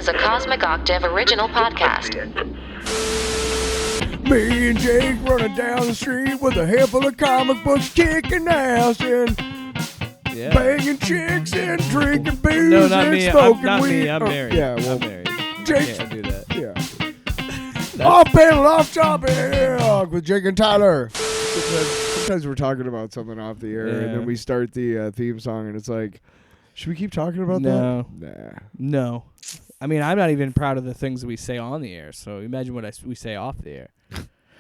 is a Cosmic Octave original podcast. Me and Jake running down the street with a handful of comic books, kicking ass and banging chicks and drinking booze No, not and me. smoking Not weed. me. I'm married. Yeah, well, I'm married. Jake. Can't do that. Yeah. Off panel, off topic with Jake and Tyler. Sometimes we're talking about something off the air, and then we start the theme song, and it's like, should we keep talking about that? No. I mean, I'm not even proud of the things that we say on the air, so imagine what we say off the air.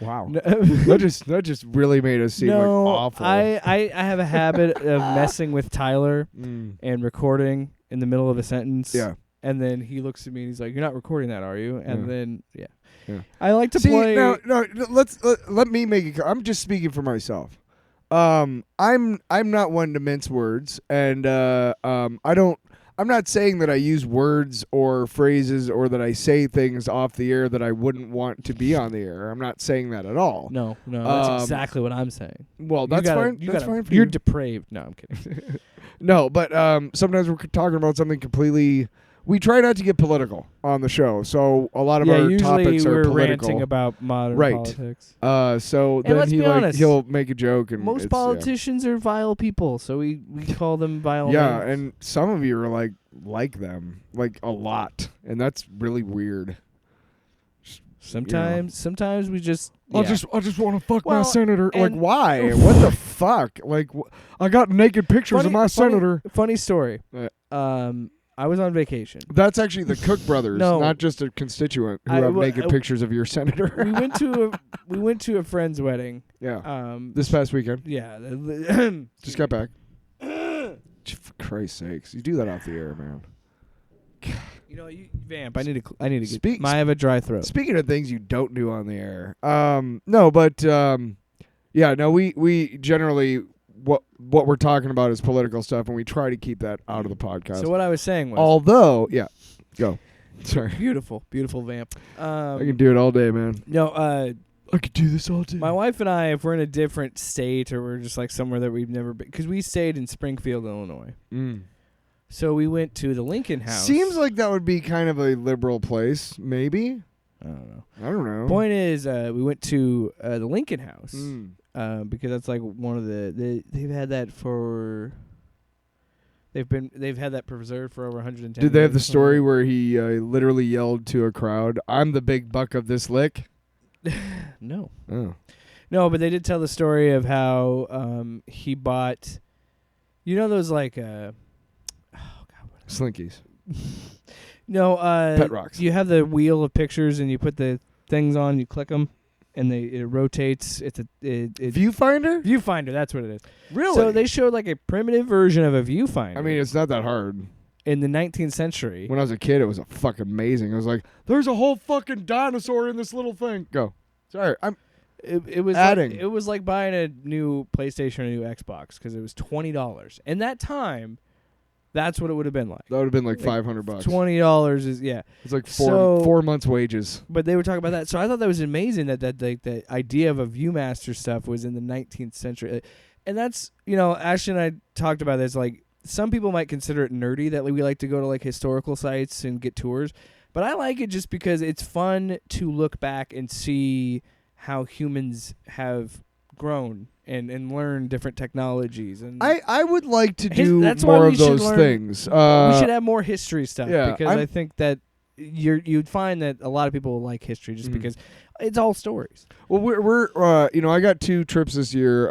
Wow. that just really made us seem like awful. I have a habit of messing with Tyler and recording in the middle of a sentence. Yeah. And then he looks at me and he's like, "You're not recording that, are you?" And then Yeah. I like to play. No. Let me make it. I'm just speaking for myself. I'm not one to mince words, and I'm not saying that I use words or phrases or that I say things off the air that I wouldn't want to be on the air. I'm not saying that at all. No, that's exactly what I'm saying. Well, that's fine. That's fine for You're you. depraved. No, I'm kidding. No, but sometimes we're talking about something completely. We try not to get political on the show, so a lot of our topics are we're political. Ranting about modern politics. So and then he'll make a joke, and most politicians are vile people, so we call them vile. Yeah, names. and some of you are like them, like a lot, and that's really weird. Sometimes we just. I just want to fuck my Well, senator. Like, why? What the fuck? Like, I got naked pictures of my senator. Funny story. I was on vacation. That's actually the Cook brothers, not just a constituent who have naked pictures of your senator. we went to a friend's wedding. Yeah. This past weekend. Yeah. Just got back. For Christ's sakes, you do that off the air, man. You know, vamp. I need to get. I have a dry throat. Speaking of things you don't do on the air, we generally. What we're talking about is political stuff, and we try to keep that out of the podcast. So what I was saying was, go. Sorry. Beautiful vamp. I can do it all day, man. No, I could do this all day. My wife and I, if we're in a different state or we're just like somewhere that we've never been, because we stayed in Springfield, Illinois. So we went to the Lincoln House. Seems like that would be kind of a liberal place, maybe. I don't know. Point is, we went to the Lincoln House. Because that's like one of they've had that for they've had that preserved for over 110 Did they have the years. story where he literally yelled to a crowd, "I'm the big buck of this lick"? No. Oh. No, but they did tell the story of how he bought, you know, those like Slinkies. No, Pet rocks. You have the wheel of pictures and you put the things on, you click them. And it rotates. It's a viewfinder. Viewfinder, that's what it is. Really? So they showed like a primitive version of a viewfinder. I mean, it's not that hard. In the 19th century. When I was a kid, it was fucking amazing. I was like, "There's a whole fucking dinosaur in this little thing." Go. Sorry, It was adding. It was like buying a new PlayStation or a new Xbox because it was $20. And that time, that's what it would have been like. That would have been like $500. $20 is It's like 4 months' wages. But they were talking about that, so I thought that was amazing that like the idea of a ViewMaster stuff was in the 19th century, and that's Ashley and I talked about this. Like some people might consider it nerdy that we like to go to like historical sites and get tours, but I like it just because it's fun to look back and see how humans have grown. And learn different technologies. And I would like to do more of those things. We should have more history stuff because I think that you'd find that a lot of people like history just because it's all stories. Well, we're I got 2 trips this year.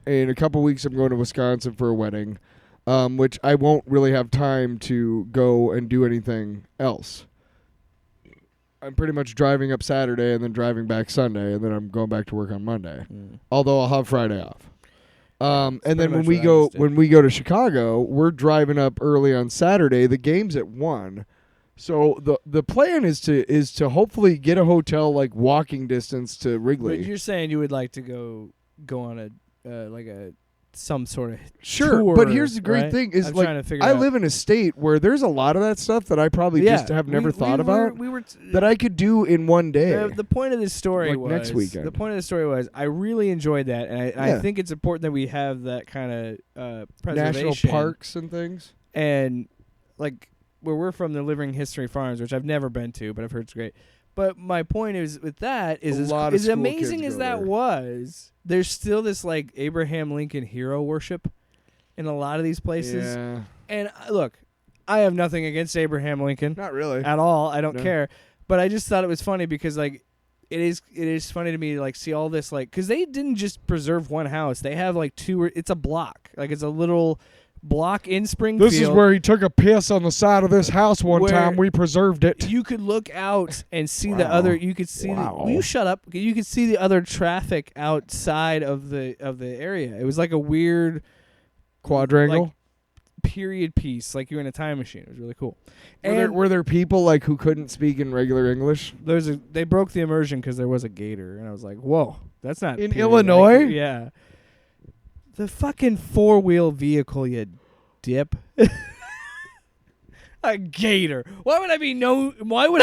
In a couple weeks, I'm going to Wisconsin for a wedding, which I won't really have time to go and do anything else. I'm pretty much driving up Saturday and then driving back Sunday, and then I'm going back to work on Monday. Although I'll have Friday off. And then when we go to Chicago, we're driving up early on Saturday. The game's at 1. So the plan is to hopefully get a hotel like walking distance to Wrigley. But you're saying you would like to go on a some sort of sure, tour, but here's the great right? thing is I'm like trying to figure I out. live in a state where there's a lot of that stuff that I probably just have never thought about that I could do in one day. The point of this story was next weekend. The point of the story was I really enjoyed that, and I think it's important that we have that kind of preservation. National parks and things. And like where we're from, the Living History Farms, which I've never been to, but I've heard it's great. But my point is with that is as amazing as that was, there's still this like Abraham Lincoln hero worship in a lot of these places. Yeah. And look, I have nothing against Abraham Lincoln. Not really. At all. I don't care. But I just thought it was funny because like it is funny to me to like see all this like because they didn't just preserve one house. They have like two. It's a block. Like it's a little block in Springfield. This is where he took a piss on the side of this house one time. We preserved it. You could look out and see the other. You could see. Will you shut up? You could see the other traffic outside of the area. It was like a weird quadrangle. Like, period piece, like you're in a time machine. It was really cool. Were there people like who couldn't speak in regular English? They broke the immersion because there was a gator, and I was like, "Whoa, that's not in Illinois." Yeah, the fucking 4-wheel vehicle, you dip. A gator. Why would I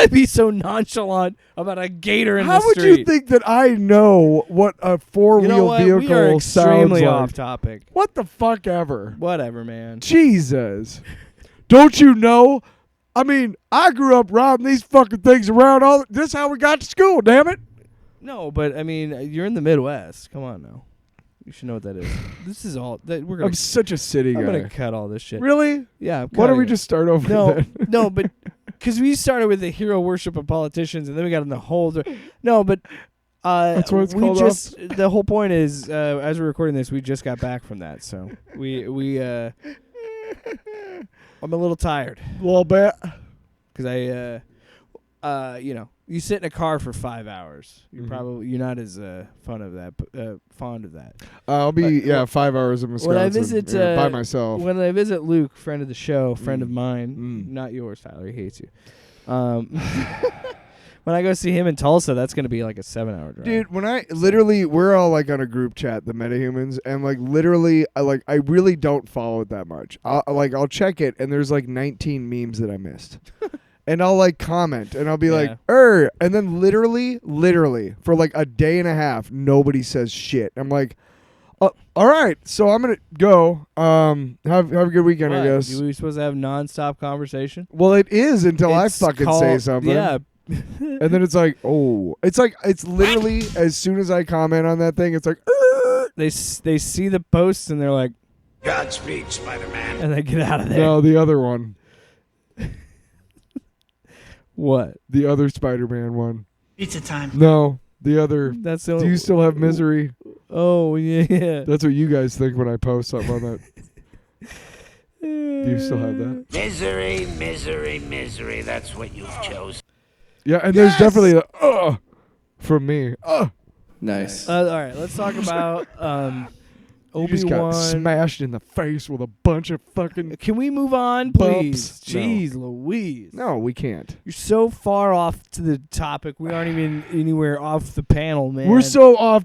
be so nonchalant about a gator in the street? How would you think that I know what a 4-wheel vehicle we are extremely sounds like? Off topic. What the fuck ever? Whatever, man. Jesus. Don't you know? I mean, I grew up riding these fucking things around this is how we got to school, damn it. No, but I mean, you're in the Midwest. Come on now. You should know what that is. This is all that we're gonna. I'm such a city guy. I'm gonna cut all this shit. Really? Yeah. Why don't we just start over? Then? No, but because we started with the hero worship of politicians, and then we got in the whole. No, but that's what it's called. The whole point is, as we're recording this, we just got back from that, so we I'm a little tired. A little bit. Because you sit in a car for 5 hours. You're not as fond of that. I'll be 5 hours in Wisconsin when I visit by myself. When I visit Luke, friend of the show, friend of mine, not yours, Tyler. He hates you. When I go see him in Tulsa, that's going to be like a 7-hour drive. Dude, we're all like on a group chat, the Metahumans, and like literally, I really don't follow it that much. I'll check it, and there's like 19 memes that I missed. And I'll like comment and I'll be like, and then literally for like a day and a half, nobody says shit. I'm like, all right, so I'm gonna go. Have a good weekend, I guess. Are we supposed to have nonstop conversation? Well, it is until I fucking say something. Yeah. And then it's like, it's literally as soon as I comment on that thing, it's like, they see the posts and they're like, Godspeed, Spider-Man. And they get out of there. No, the other one. What? The other Spider-Man one. Pizza time. No, the other. That's the Do you still have Misery? Oh, yeah. That's what you guys think when I post something on that. Do you still have that? Misery, misery, misery. That's what you've chosen. Yeah, and there's definitely a from me. Nice. All right, let's talk about You just got smashed in the face with a bunch of fucking. Can we move on, please? Bumps. Jeez Louise. No, we can't. You're so far off to the topic. We aren't even anywhere off the panel, man. We're so off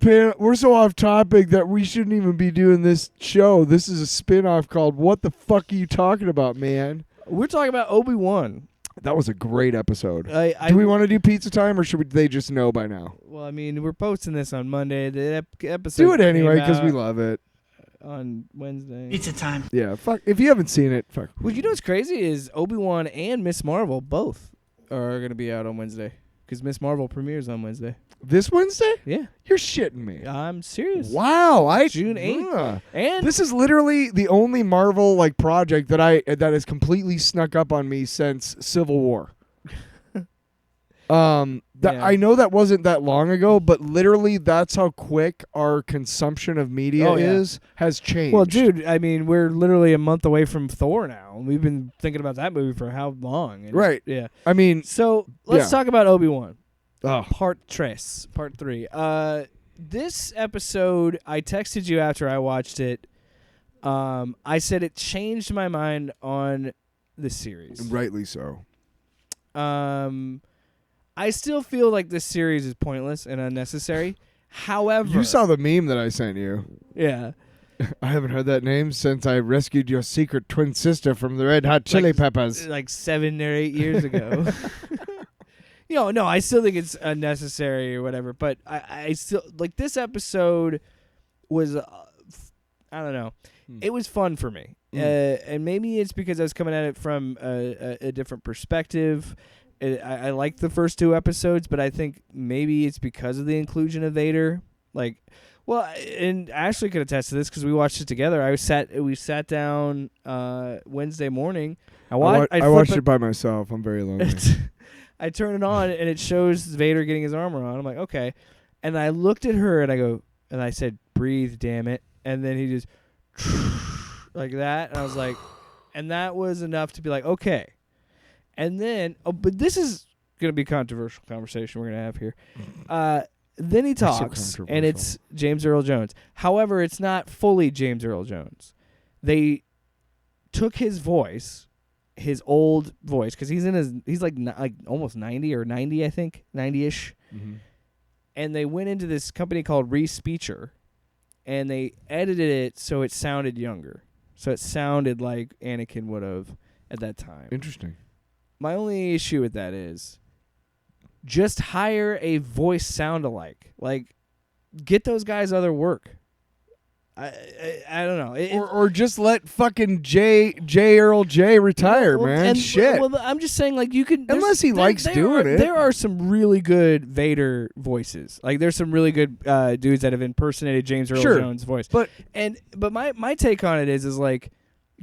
topic that we shouldn't even be doing this show. This is a spin-off called What the Fuck Are You Talking About, Man? We're talking about Obi-Wan. That was a great episode. Do we want to do pizza time, or should they just know by now? Well, I mean, we're posting this on Monday. The episode do it anyway because we love it. On Wednesday. Pizza time. Yeah, fuck. If you haven't seen it, fuck. Well, you know what's crazy is Obi-Wan and Miss Marvel both are going to be out on Wednesday because Miss Marvel premieres on Wednesday. This Wednesday? Yeah. You're shitting me. I'm serious. Wow. June 8th. And this is literally the only Marvel like project that has completely snuck up on me since Civil War. I know that wasn't that long ago, but literally that's how quick our consumption of media has changed. Well, dude, I mean, we're literally a month away from Thor now. We've been thinking about that movie for how long? Right. Yeah. I mean, so let's talk about Obi-Wan. Oh. Part 3. This episode, I texted you after I watched it. I said it changed my mind on the series. Rightly so. I still feel like this series is pointless and unnecessary. However, you saw the meme that I sent you. Yeah. I haven't heard that name since I rescued your secret twin sister from the Red Hot Chili Peppers. Like 7 or 8 years ago. No, I still think it's unnecessary or whatever. But I still like this episode was, I don't know. It was fun for me. and maybe it's because I was coming at it from a different perspective. I liked the first 2 episodes, but I think maybe it's because of the inclusion of Vader. Like, well, and Ashley could attest to this because we watched it together. We sat down Wednesday morning. I watched it by myself. I'm very lonely. I turn it on and it shows Vader getting his armor on. I'm like, okay. And I looked at her and I said, breathe, damn it. And then he just like that. And I was like, and that was enough to be like, okay. And then, but this is going to be a controversial conversation we're going to have here. Then he talks, and it's James Earl Jones. However, it's not fully James Earl Jones. They took his voice, his old voice, because he's like almost 90 or 90, I think, 90-ish. Mm-hmm. And they went into this company called Respeecher, and they edited it so it sounded younger. So it sounded like Anakin would have at that time. Interesting. My only issue with that is just hire a voice sound-alike. Like, get those guys other work. I don't know. Or just let fucking J. Earl J retire, man. Shit. Well, I'm just saying, like, you can... Unless he likes doing it. There are some really good Vader voices. Like, there's some really good dudes that have impersonated James Earl Jones' voice. But my take on it is like,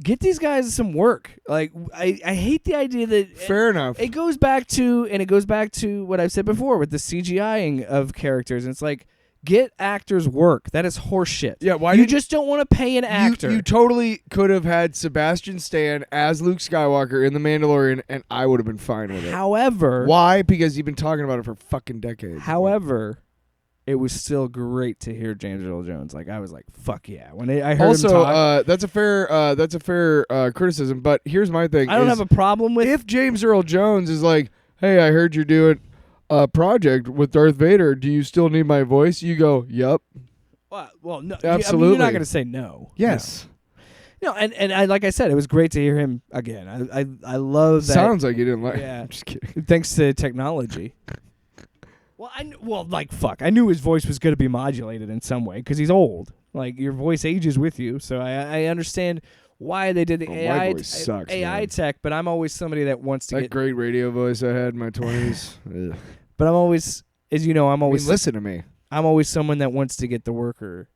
get these guys some work. Like, I hate the idea that... Fair enough. It goes back to what I've said before with the CGIing of characters. And it's like, get actors work. That is horseshit. Yeah, why you just don't want to pay an actor. You totally could have had Sebastian Stan as Luke Skywalker in The Mandalorian, and I would have been fine with it. However... Why? Because you've been talking about it for fucking decades. However... It was still great to hear James Earl Jones. Like, I was like, "Fuck yeah!" When I heard him talk. That's a fair criticism. But here's my thing: I don't have a problem with if James Earl Jones is like, "Hey, I heard you're doing a project with Darth Vader. Do you still need my voice?" You go, "Yep." Well, no, absolutely. You're not going to say no. Yes. No, and I like I said, it was great to hear him again. I love that. Sounds like you didn't like. Yeah, I'm just kidding. Thanks to technology. Fuck. I knew his voice was going to be modulated in some way because he's old. Like, your voice ages with you. So I understand why they did the my voice sucks, man. tech, but I'm always somebody that wants to that great radio voice I had in my 20s. But I'm always, as you know, listen to me. I'm always someone that wants to get the worker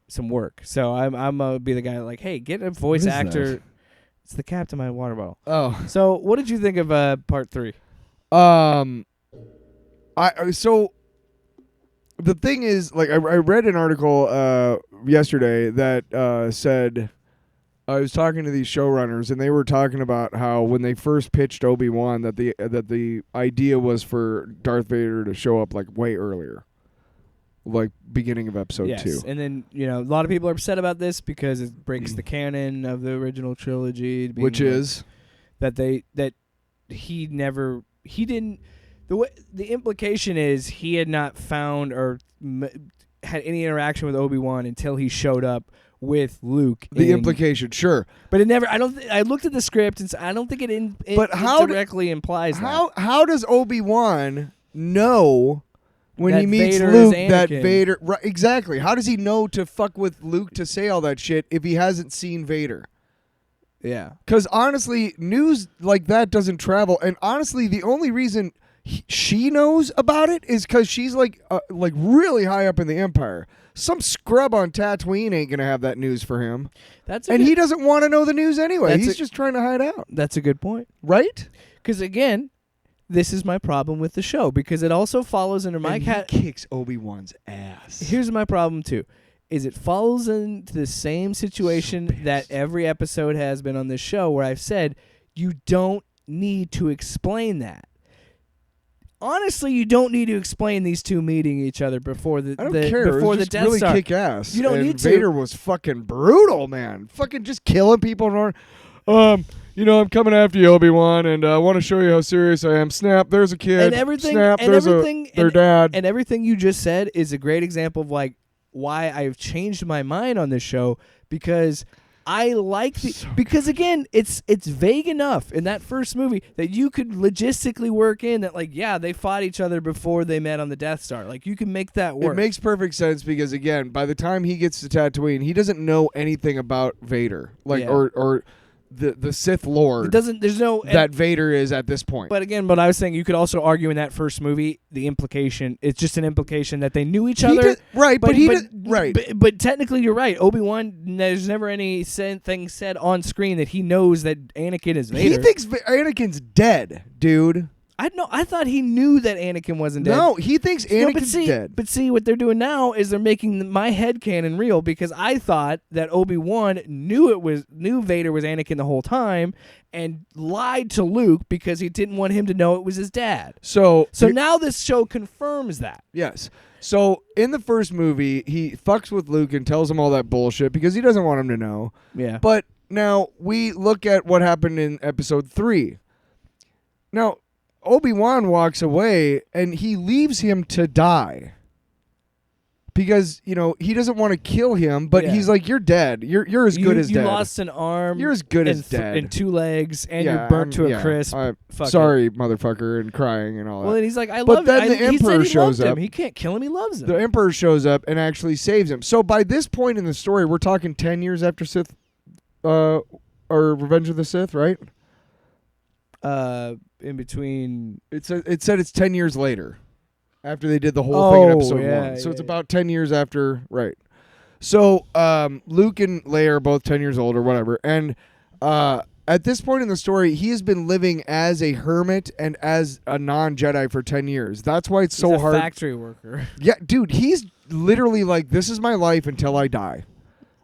some work. So I'm going to be the guy like, hey, get a voice actor. That? It's the cap to my water bottle. Oh. So what did you think of part 3? So the thing is, like, I read an article yesterday that said I was talking to these showrunners, and they were talking about how when they first pitched Obi-Wan, that the idea was for Darth Vader to show up like way earlier, like beginning of episode 2. And then a lot of people are upset about this because it breaks the canon of the original trilogy, which is that he didn't. The implication is he had not found or had any interaction with Obi-Wan until he showed up with Luke. The implication, sure, but it never. I looked at the script and I don't think it directly implies that. How does Obi-Wan know when he meets Vader Luke that Vader? Right, exactly. How does he know to fuck with Luke to say all that shit if he hasn't seen Vader? Yeah, because honestly, news like that doesn't travel, and honestly, the only reason she knows about it is because she's like really high up in the Empire. Some scrub on Tatooine ain't gonna have that news for him. He doesn't want to know the news anyway. He's just trying to hide out. That's a good point, right? Because again, this is my problem with the show because it also follows under my he kicks Obi-Wan's ass. Here's my problem too: is it follows into the same situation that every episode has been on this show, where I've said you don't need to explain that. Honestly, you don't need to explain these two meeting each other before the I don't care. Before it was the Death really Star. Kick ass. You don't and need to. Vader was fucking brutal, man. Fucking just killing people. I'm coming after you, Obi-Wan, and I want to show you how serious I am. Snap, there's a kid. And everything. Snap, and there's everything. their dad. And everything you just said is a great example of like why I've changed my mind on this show because I like because again, it's vague enough in that first movie that you could logistically work in that, like, yeah, they fought each other before they met on the Death Star. Like, you can make that work. It makes perfect sense because, again, by the time he gets to Tatooine, he doesn't know anything about Vader, like, or the Sith Lord. There's no that Vader is at this point. But again, what I was saying, you could also argue in that first movie, the implication, it's just an implication that they knew each other. Right, but technically you're right. Obi-Wan, there's never anything said on screen that he knows that Anakin is Vader. He thinks Anakin's dead, dude. I thought he knew that Anakin wasn't dead. No, he thinks Anakin's dead. But see, what they're doing now is they're making my headcanon real, because I thought that Obi-Wan knew Vader was Anakin the whole time and lied to Luke because he didn't want him to know it was his dad. So now this show confirms that. Yes. So in the first movie, he fucks with Luke and tells him all that bullshit because he doesn't want him to know. Yeah. But now we look at what happened in episode 3. Now, Obi-Wan walks away and he leaves him to die because, he doesn't want to kill him, but he's like, you're dead. You're as good as dead. You lost an arm. You're as good as dead. And 2 legs, and you're burnt to a crisp. Sorry, motherfucker, and crying and all that. Well, and he's like, I but love then him. the Emperor shows up. He can't kill him. He loves him. The Emperor shows up and actually saves him. So by this point in the story, we're talking 10 years after Sith, or Revenge of the Sith, right? In between, it said it's 10 years later, after they did the whole thing in episode 1. So it's about 10 years after, right? So Luke and Leia are both 10 years old or whatever, and at this point in the story, he has been living as a hermit and as a non-Jedi for 10 years. That's why it's so hard. He's a factory worker. Yeah, dude, he's literally like, this is my life until I die.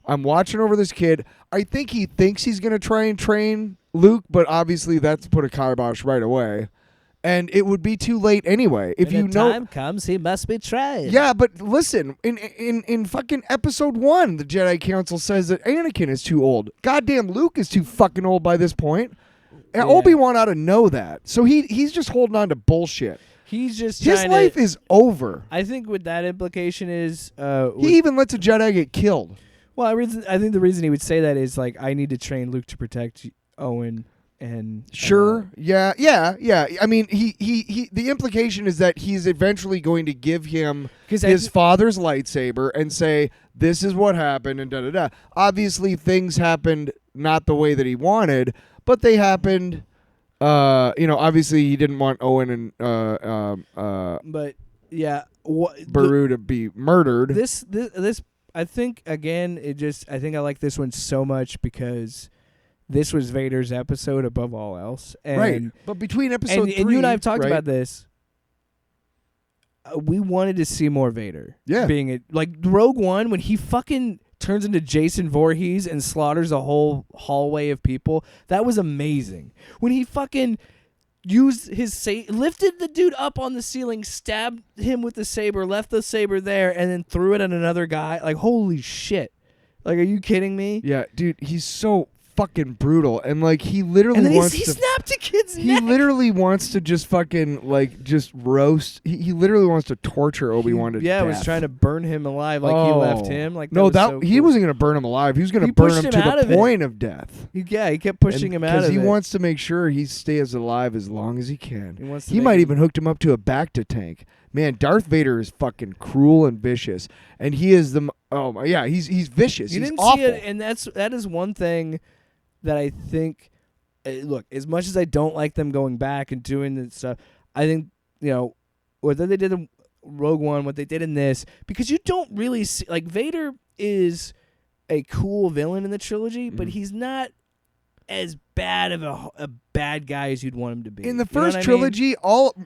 I'm watching over this kid. I think he thinks he's going to try and train Luke, but obviously that's put a kibosh right away. And it would be too late anyway. If when the time comes, he must be trained. Yeah, but listen, in fucking episode 1, the Jedi Council says that Anakin is too old. Goddamn, Luke is too fucking old by this point. And Obi-Wan ought to know that. So he's just holding on to bullshit. He's just his life is over. I think what that implication is, he even lets a Jedi get killed. Well, I think the reason he would say that is like, I need to train Luke to protect Owen. And sure, yeah. I mean, he. The implication is that he's eventually going to give him his father's lightsaber and say, "This is what happened," and da da da. Obviously, things happened not the way that he wanted, but they happened. Obviously, he didn't want Owen and but yeah, Beru to be murdered. This I think again, I think I like this one so much because this was Vader's episode above all else. And, right. But between episode 3... And you and I have talked about this. We wanted to see more Vader. Yeah. Like Rogue One, when he fucking turns into Jason Voorhees and slaughters a whole hallway of people, that was amazing. When he fucking used his lifted the dude up on the ceiling, stabbed him with the saber, left the saber there, and then threw it at another guy. Like, holy shit. Like, are you kidding me? Yeah, dude, he's so fucking brutal, and like he literally wants he snapped a kid's neck. He literally wants to just fucking like just roast. He literally wants to torture Obi-Wan to death. Yeah, was trying to burn him alive, like he left him. Like no, that was so he cool. wasn't gonna burn him alive. He was gonna burn him to the point of death. He kept pushing him out of it because he wants to make sure he stays alive as long as he can. He might even hooked him up to a Bacta tank. Man, Darth Vader is fucking cruel and vicious, and he is the he's vicious. You he's didn't awful. see it, and that is one thing that I think, look, as much as I don't like them going back and doing this stuff, I think, what they did in Rogue One, what they did in this, because you don't really see, like, Vader is a cool villain in the trilogy, but he's not as bad of a bad guy as you'd want him to be. In the first trilogy,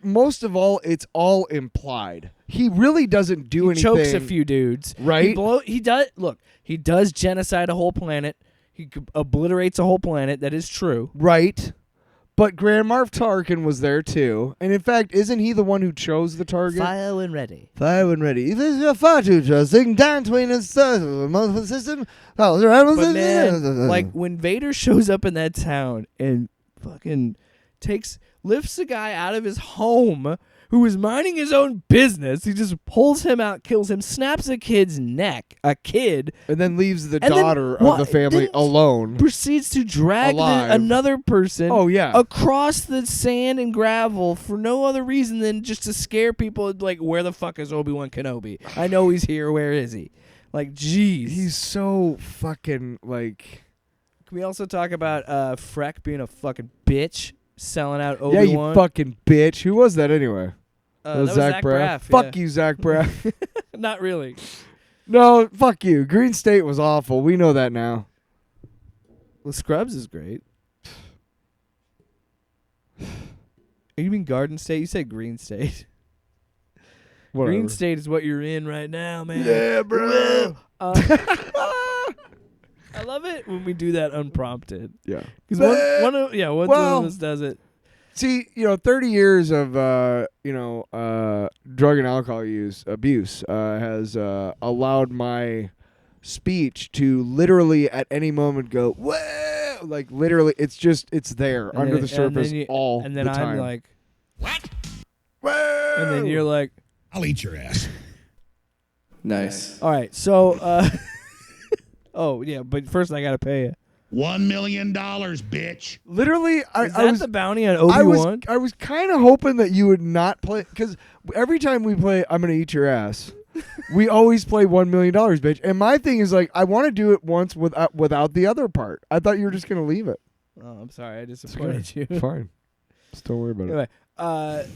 most of all, it's all implied. He really doesn't do anything. He chokes a few dudes. Right? He does genocide a whole planet. He obliterates a whole planet. That is true. Right. But Grand Moff Tarkin was there too. And in fact, isn't he the one who chose the target? Fire when ready. Fire when ready. If you're far too trusting, down between the system. But man, like when Vader shows up in that town and fucking lifts a guy out of his home who was minding his own business. He just pulls him out, kills him, snaps a kid's neck, and then leaves the And then daughter of what- the family then alone. proceeds to drag Alive. another person Oh, yeah. across the sand and gravel for no other reason than just to scare people. Like, where the fuck is Obi-Wan Kenobi? I know he's here. Where is he? Like, jeez. He's so fucking like. Can we also talk about Freck being a fucking bitch, selling out Yeah, Obi-Wan? you fucking bitch. Who was that anyway? That was Zach Braff. Fuck you, Zach Braff. Not really. No, fuck you. Green State was awful. We know that now. Well, Scrubs is great. You mean Garden State? You said Green State. Whatever. Green State is what you're in right now, man. Yeah, bro. I love it when we do that unprompted. Yeah. Because one of us does it. See, 30 years of drug and alcohol abuse has allowed my speech to literally at any moment go whoa, like literally it's there under the surface all and then the time. I'm like, What? Whoa! and then you're like, I'll eat your ass. nice. All right, so oh yeah, but first I gotta pay you. $1 million, bitch. Literally, Is I that was the bounty on Obi-Wan? I was kind of hoping that you would not play, because every time we play I'm gonna eat your ass, we always play $1 million, bitch. And my thing is like I want to do it once without the other part. I thought you were just gonna leave it. Oh, I'm sorry, I disappointed you. Fine, just don't worry about it. Anyway,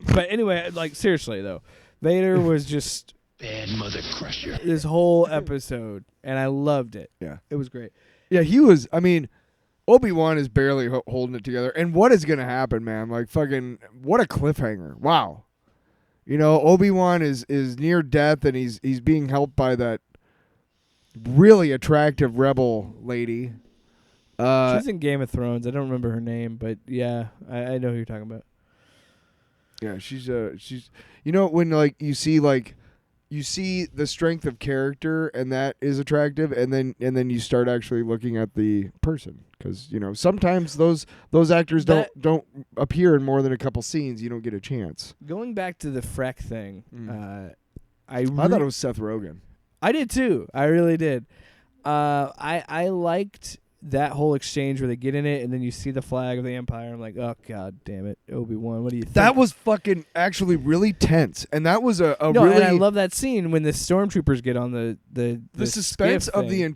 but anyway, like seriously though, Vader was just Bad mother crusher. this whole episode, and I loved it. Yeah. It was great. Yeah, he was. I mean, Obi-Wan is barely holding it together. And what is gonna happen, man? Like fucking, what a cliffhanger! Wow. Obi-Wan is near death, and he's being helped by that really attractive rebel lady. She's in Game of Thrones. I don't remember her name, but yeah, I know who you're talking about. Yeah, she's when like you see the strength of character, and that is attractive, and then you start actually looking at the person, because sometimes those actors don't appear in more than a couple scenes. You don't get a chance. Going back to the Freck thing, I thought it was Seth Rogen. I did too. I really did. I liked that whole exchange where they get in it and then you see the flag of the Empire. I'm like, oh god damn it, Obi-Wan, what do you think? That was fucking actually really tense, and that was a no, really. and I love that scene when the stormtroopers get on the suspense skiff of thing.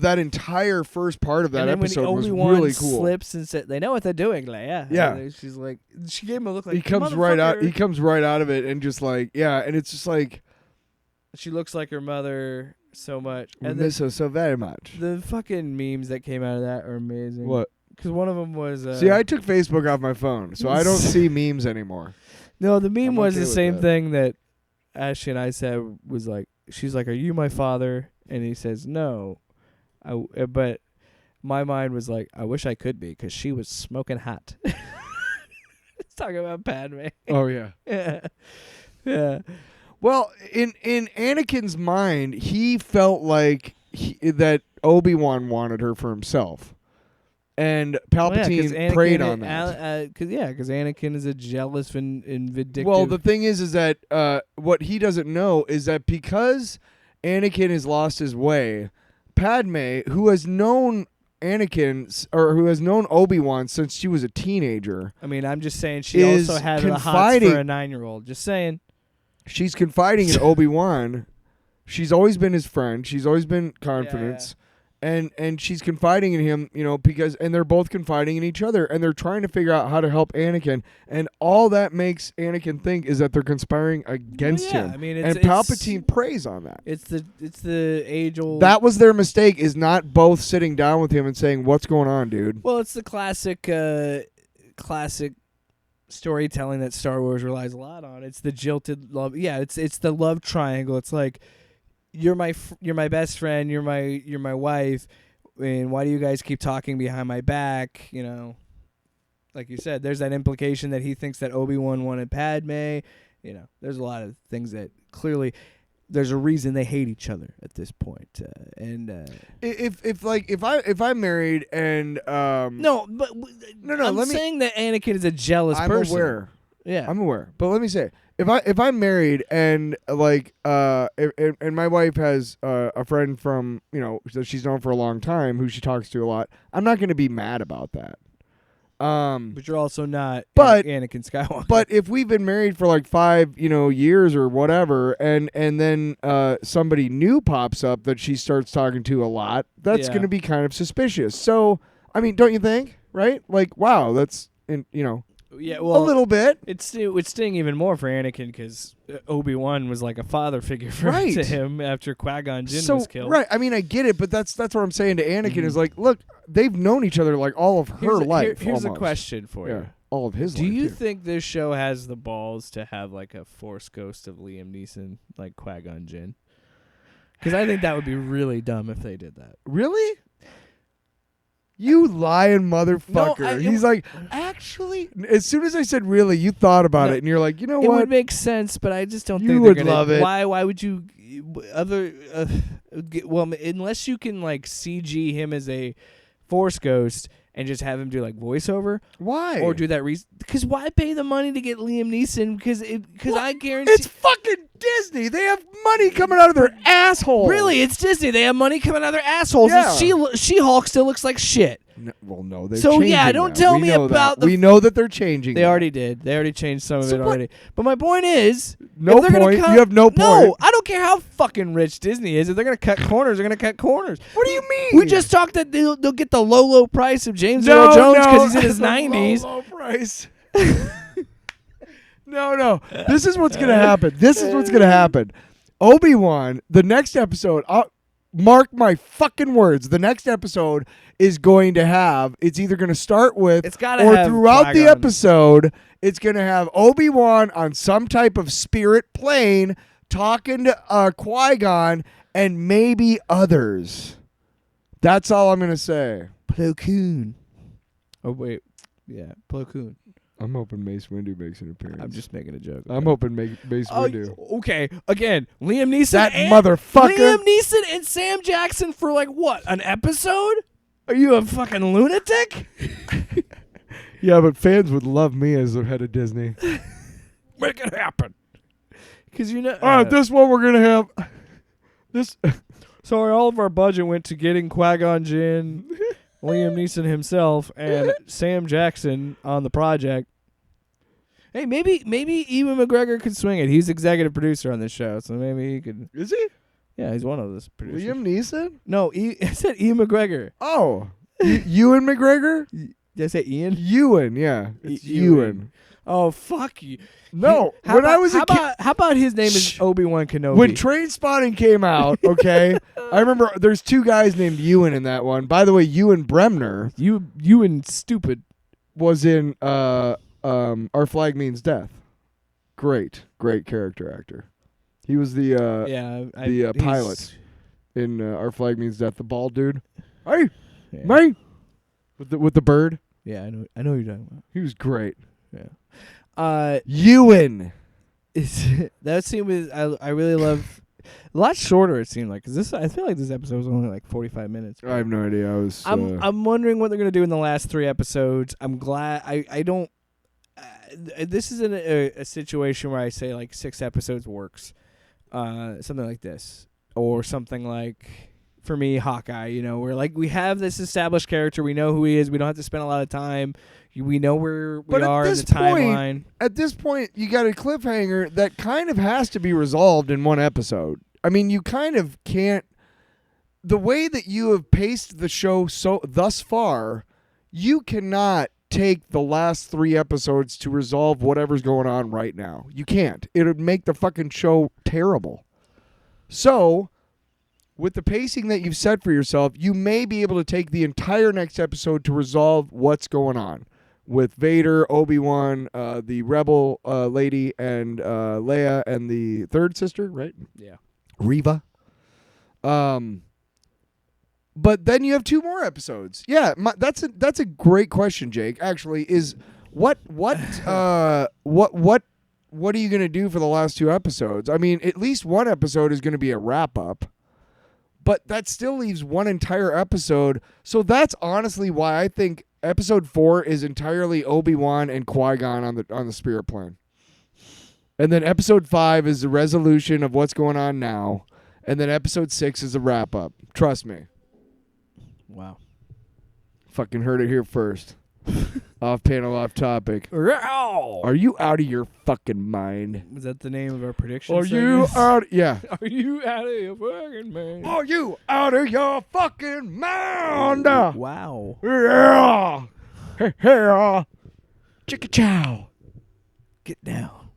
that entire first part of that and then episode when was Obi-Wan really cool. slips and said, "They know what they're doing, Leia." Yeah. And she's like, she gave him a look like He comes right out. "Motherfucker." He comes right out of it, and just like and it's just like She looks like her mother so much. we And miss her so very much. the fucking memes that came out of that are amazing. What? Because one of them was See, I took Facebook off my phone, so I don't see memes anymore. no, the meme I'm was okay the with same that. thing that Ashley and I said was like, she's like, "Are you my father?" And he says, "No," but my mind was like, "I wish I could be," because she was smoking hot. It's talking about Padme. Oh yeah. Yeah, yeah. Well, in Anakin's mind, he felt like that Obi-Wan wanted her for himself, and Palpatine preyed on that. Because Anakin is a jealous and vindictive. Well, the thing is that what he doesn't know is that because Anakin has lost his way, Padme, who has known who has known Obi-Wan since she was a teenager, I mean, I'm just saying she is also had the hots confiding- for a 9-year-old. Just saying. she's confiding in Obi-Wan. She's always been his friend. She's always been confidence. And she's confiding in him, because they're both confiding in each other, and they're trying to figure out how to help Anakin, and all that makes Anakin think is that they're conspiring against him. I mean, and Palpatine preys on that. It's the age-old. That was their mistake, is not both sitting down with him and saying, "What's going on, dude?" Well, it's the classic storytelling that Star Wars relies a lot on. It's the jilted love. Yeah, it's the love triangle. It's like you're my best friend. You're my wife. And why do you guys keep talking behind my back? Like you said, there's that implication that he thinks that Obi-Wan wanted Padme. There's a lot of things that clearly. There's a reason they hate each other at this point, If I'm married and no, but no, I'm saying that Anakin is a jealous I'm person. aware. Yeah. I'm aware. But let me say, if I'm married and like and my wife has a friend from that she's known for a long time who she talks to a lot, I'm not going to be mad about that. But you're also not but- Anakin Skywalker. But if we've been married for like 5 years or whatever, and then somebody new pops up that she starts talking to a lot, that's Yeah. going to be kind of suspicious. So I mean, don't you think? Right? Like, wow, that's yeah, a well, little bit. it would sting even more for Anakin because Obi-Wan was like a father figure Right. to him after Qui-Gon Jinn So was killed. right, I mean, I get it, but that's what I'm saying to Anakin Mhm. is like, look, they've known each other like all of her life. Here's a almost. question for Yeah, you. all of his Do life. you too. think this show has the balls to have like a Force ghost of Liam Neeson, like Qui-Gon Jinn? Because I think that would be really dumb if they did that. Really? You lying motherfucker. No, He's like, actually, as soon as I said really, you thought about No, it, and you're like, you know It what? would make sense, but I just don't You think would they're gonna, love it. Why would you? Well, unless you can like CG him as a Force ghost and just have him do like voiceover, Why? or do that because why pay the money to get Liam Neeson? Because I guarantee It's fucking Disney. They have money coming out of their assholes. really it's Disney. They have money coming out of their assholes. Yeah. And She-Hulk still looks like shit. No, they're So, yeah, changing don't that. tell We me know about that. We know that they're changing. They that. already did. They already changed some of So it what- already. But my point is, No if they're gonna point. cut- You have no No, point. I don't care how fucking rich Disney is. If they're gonna cut corners, they're gonna cut corners. What do you mean? We just talked that they'll get the low price of James no, Earl Jones no. because he's in his Low, 90s. Low price. No. This is what's gonna happen. Obi-Wan, the next episode. Mark my fucking words. The next episode is going to have. It's either going to start with, It's gotta or have throughout the Qui-Gon. episode, it's going to have Obi-Wan on some type of spirit plane talking to Qui-Gon and maybe others. That's all I'm going to say. Plo Koon. Oh wait, yeah, Plo Koon. I'm hoping Mace Windu makes an appearance. I'm just making a joke. I'm hoping Mace Windu. Okay, again, Liam Neeson. That and motherfucker. Liam Neeson and Sam Jackson for like what? An episode? Are you a fucking lunatic? Yeah, but fans would love me as the head of Disney. Make it happen. Because you know. All right, this one we're gonna have. This. Sorry, all of our budget went to getting Qui-Gon Jinn, Liam Neeson himself, and Sam Jackson on the project. Hey, maybe Ewan McGregor could swing it. He's executive producer on this show, so maybe he could. Is he? Yeah, he's one of those producers. Liam Neeson? No, I said Ewan McGregor. Oh, Ewan McGregor? Did I say Ian? Ewan, yeah, it's Ewan. Ewan. Oh, fuck you. No, How when about, I was a kid, how about his name is Shh. Obi-Wan Kenobi? when Train Spotting came out, okay, I remember there's 2 guys named Ewan in that one. By the way, Ewan Bremner you and stupid. was in Our Flag Means Death. Great character actor. He was the Yeah, pilot in Our Flag Means Death, the bald dude. Hey, Yeah. mate, with the bird. Yeah, I know who you're talking about. He was great. Yeah. Ewan. That scene was I really love. A lot shorter it seemed like because I feel like this episode was only like 45 minutes. I have no idea. I'm wondering what they're gonna do in the last 3 episodes. I'm glad I don't. This isn't a situation where I say like 6 episodes works, something like this, or something like for me Hawkeye. You know, where like we have this established character, we know who he is, we don't have to spend a lot of time. We know where we But at are in this the timeline. At this point, you got a cliffhanger that kind of has to be resolved in one episode. I mean, you kind of can't. The way that you have paced the show thus far, you cannot take the last 3 episodes to resolve whatever's going on right now. You can't. It would make the fucking show terrible. So, with the pacing that you've set for yourself, you may be able to take the entire next episode to resolve what's going on with Vader, Obi-Wan, the rebel lady, and Leia, and the third sister, right? Yeah. Reva. But then you have 2 more episodes. Yeah, that's a great question, Jake. Actually, is what are you gonna do for the last 2 episodes? I mean, at least one episode is gonna be a wrap up, but that still leaves one entire episode. So that's honestly why I think episode 4 is entirely Obi-Wan and Qui-Gon on the spirit plane. And then episode 5 is the resolution of what's going on now. And then episode 6 is a wrap up. Trust me. Wow. Fucking heard it here first. Off panel, off topic. Are you out of your fucking mind? Was that the name of our prediction? Are you out? Yeah. Are you out of your fucking mind? Are you out of your fucking mind? Wow. Yeah. Yeah. Chicka chow. Get down.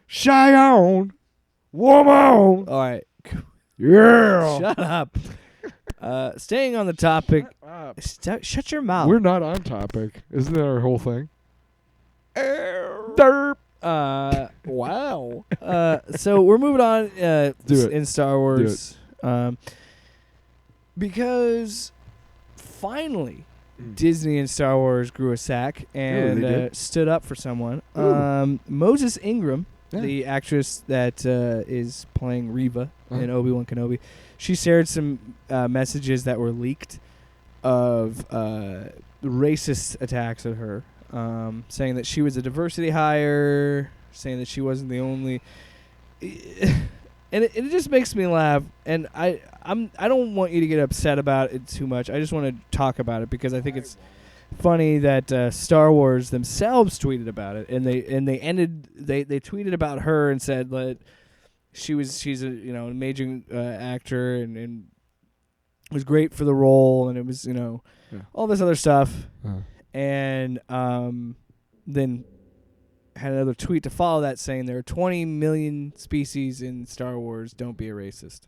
Shy on. Woman. All right. Yeah. Shut up. Staying on the topic. Shut your mouth. We're not on topic. Isn't that our whole thing? Derp. Wow. So we're moving on in Star Wars. Because finally Disney and Star Wars grew a sack and stood up for someone. Moses Ingram, the actress that is playing Reva in Obi-Wan Kenobi, she shared some messages that were leaked of racist attacks at her, saying that she was a diversity hire, saying that she wasn't the only. And it just makes me laugh. And I don't want you to get upset about it too much. I just want to talk about it because I think it's funny that Star Wars themselves tweeted about it, and they tweeted about her and said that she's a an amazing actor and was great for the role, and it was all this other stuff, and then had another tweet to follow that saying there are 20 million species in Star Wars. Don't be a racist.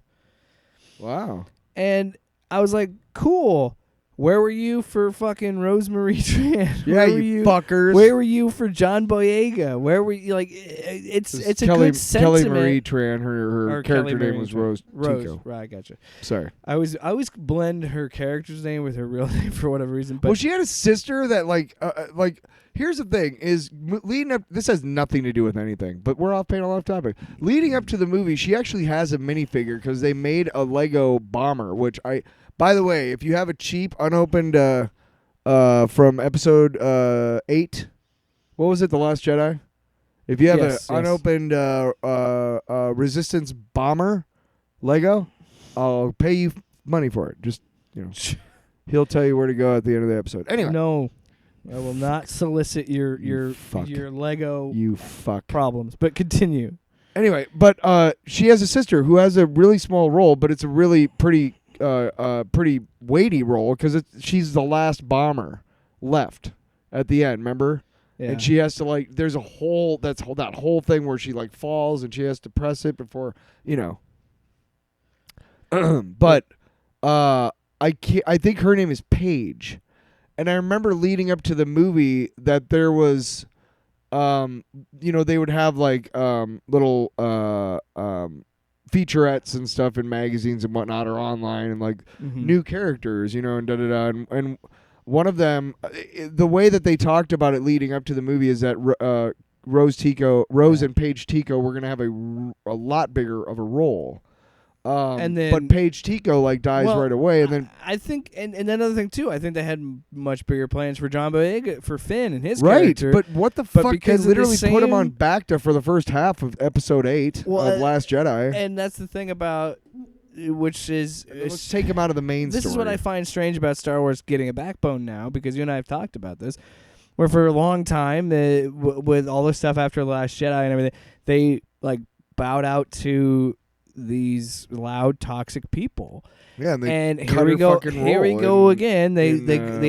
Wow. And I was like, cool. Where were you for fucking Rosemary Tran? Yeah, you fuckers. Where were you for John Boyega? Where were you? Like, it's a good sentiment. Kelly Marie Tran, her character name was Rose Tico. Right, I gotcha. Sorry. I always blend her character's name with her real name for whatever reason. But well, she had a sister that like. Here's the thing: is leading up. This has nothing to do with anything, but we're off panel, off topic. Leading up to the movie, she actually has a minifigure because they made a Lego bomber, which I. By the way, if you have a cheap, unopened from episode 8, what was it, The Last Jedi? If you have an unopened Resistance bomber Lego, I'll pay you money for it. Just, he'll tell you where to go at the end of the episode. Anyway. No, I will not solicit your Lego problems, but continue. Anyway, but she has a sister who has a really small role, but it's a really pretty weighty role because she's the last bomber left at the end. Remember, and she has to there's a whole that whole thing where she falls and she has to press it before But I think her name is Paige, and I remember leading up to the movie that there was, they would have little featurettes and stuff in magazines and whatnot or online and new characters, and da-da-da. And one of them, the way that they talked about it leading up to the movie is that Rose and Paige Tico were going to have a lot bigger of a role. But Paige Tico dies right away, and then I think, and another thing too, I think they had much bigger plans for John Boyega, for Finn and his character. But what the fuck? Because they literally put him on Bacta for the first half of episode 8 of Last Jedi, and that's the thing about, which is let's take him out of the main story. This is what I find strange about Star Wars getting a backbone now, because you and I have talked about this, where for a long time with all the stuff after The Last Jedi and everything, they bowed out to these loud, toxic people. Yeah, and here we go. Here we go again. They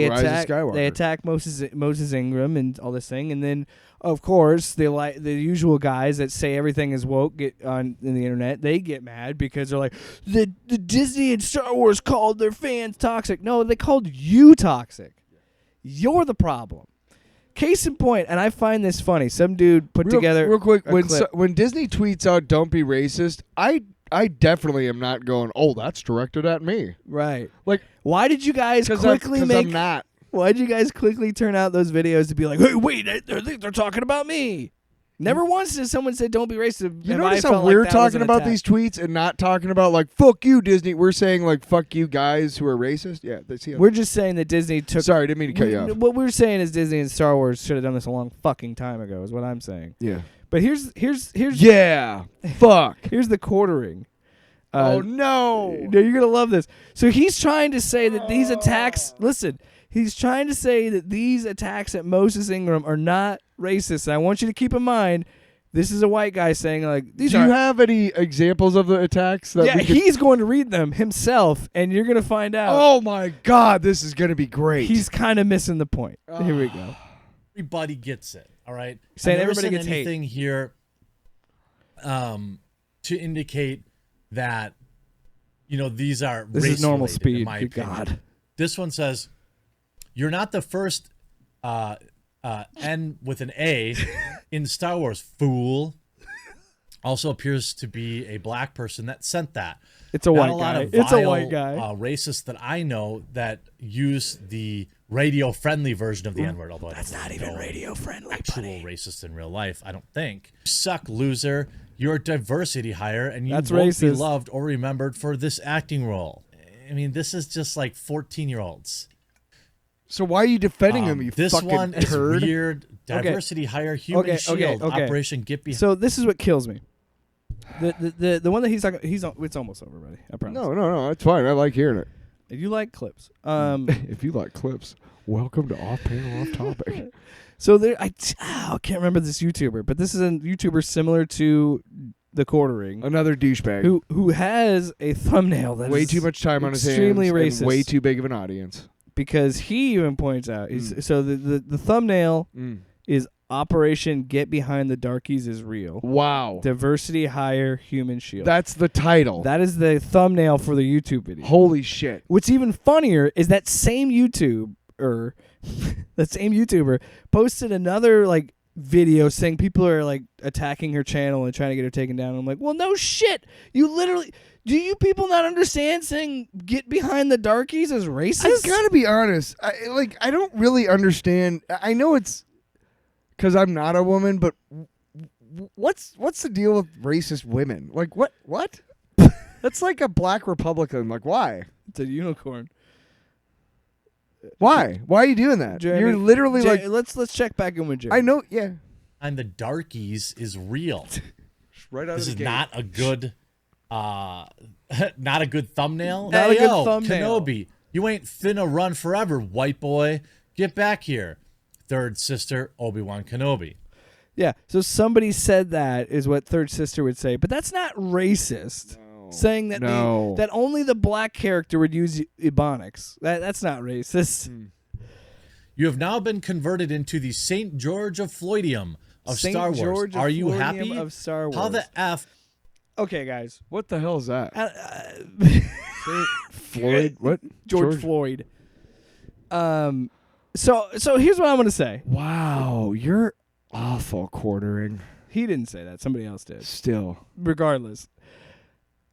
attack Moses Ingram and all this thing, and then of course the usual guys that say everything is woke get on in the internet. They get mad because they're like, the Disney and Star Wars called their fans toxic. No, they called you toxic. You're the problem. Case in point, and I find this funny. Some dude put together real quick when Disney tweets out "Don't be racist," I definitely am not going, "Oh, that's directed at me." Right. Why did you guys quickly make? I'm not. Why did you guys quickly turn out those videos to be like, "Hey, wait, they're talking about me"? Never once did someone say don't be racist. You and notice I how felt we're like that was talking an about attack. these tweets and not talking about like fuck you Disney. We're saying like fuck you guys who are racist. Yeah, that's We're just saying that Disney took. Sorry, didn't mean to cut you off. What we're saying is Disney and Star Wars should have done this a long fucking time ago. Is what I'm saying. Yeah. But here's Yeah. Fuck. here's the quartering. Oh no. No, you're gonna love this. So he's trying to say that these attacks. Listen, he's trying to say that these attacks at Moses Ingram are not racist. And I want you to keep in mind, this is a white guy saying like these. Do are, you have any examples of the attacks? That yeah, we could... he's going to read them himself, and you're gonna find out. Oh my God, this is gonna be great. He's kind of missing the point. Here we go. Everybody gets it. All right. Saying I never everybody said gets hate. anything here to indicate that these are This is race normal related, speed. in my Good opinion. God. This one says, "You're not the first N with an A in Star Wars, fool." Also appears to be a black person that sent that. It's a Not white a lot guy. of It's a vile, white guy. Racists that I know that use the radio-friendly version of the N-word. Although that's not even radio-friendly, actual racist in real life, I don't think. You suck, loser. You're a diversity hire, and you That's won't be racist. loved or remembered for this acting role. I mean, this is just like 14-year-olds. So why are you defending him? You This fucking one turd. is weird. Diversity hire, human shield, okay. Operation Get Behind. So this is what kills me. The one that he's talking. It's almost over, buddy. I promise. No, it's fine. I like hearing it. If you like clips, If you like clips, welcome to Off Panel Off Topic. so there, I can't remember this YouTuber, but this is a YouTuber similar to the Quartering, Another douchebag. who has a thumbnail that way is too much time on his hands. extremely and racist. way too big of an audience. Because he even points out, so the thumbnail is Operation Get Behind the Darkies is real. Wow. Diversity hire, human shield. That's the title. That is the thumbnail for the YouTube video. Holy shit. What's even funnier is that same YouTuber posted another like video saying people are like attacking her channel and trying to get her taken down. I'm like, well, no shit. You literally, do you people not understand saying get behind the darkies is racist? I gotta be honest. I don't really understand. I know it's because I'm not a woman, but what's the deal with racist women? Like what? That's like a black Republican. Like why? It's a unicorn. Why? Why are you doing that? Jeremy, You're literally like. let's check back in with Jeremy. I know. Yeah. And the darkies is real. Right out This of is the gate. not a good not a good thumbnail. Not a good Yo, thumbnail. Kenobi, you ain't finna run forever, white boy. Get back here. Third sister, Obi-Wan Kenobi. Yeah, so somebody said that is what Third Sister would say, but that's not racist. Saying that that only the black character would use Ebonics. That's not racist. You have now been converted into the St. George of Floydium of Saint Star Wars. George of Are you Floydium happy? of Star Wars. How the F? Okay, guys. What the hell is that? Floyd. Floyd? What? George Floyd. So here's what I'm gonna say. Wow, you're awful quartering. He didn't say that. Somebody else did. Still. Regardless,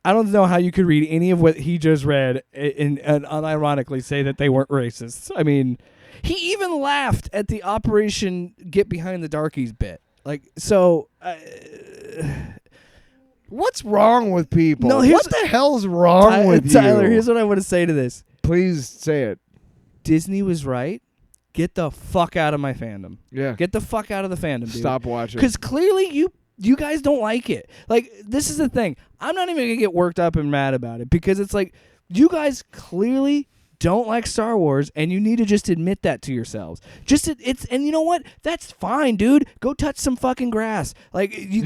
I don't know how you could read any of what he just read and unironically say that they weren't racists. I mean, he even laughed at the Operation Get Behind the Darkies bit. Like, so. What's wrong with people? No, what the hell's wrong with you? Tyler, here's what I want to say to this. Please say it. Disney was right. Get the fuck out of my fandom. Yeah. Get the fuck out of the fandom, dude. Stop watching. Because clearly you guys don't like it. Like, this is the thing. I'm not even going to get worked up and mad about it because it's like, you guys clearly don't like Star Wars, and you need to just admit that to yourselves. And you know what? That's fine, dude. Go touch some fucking grass. Like, you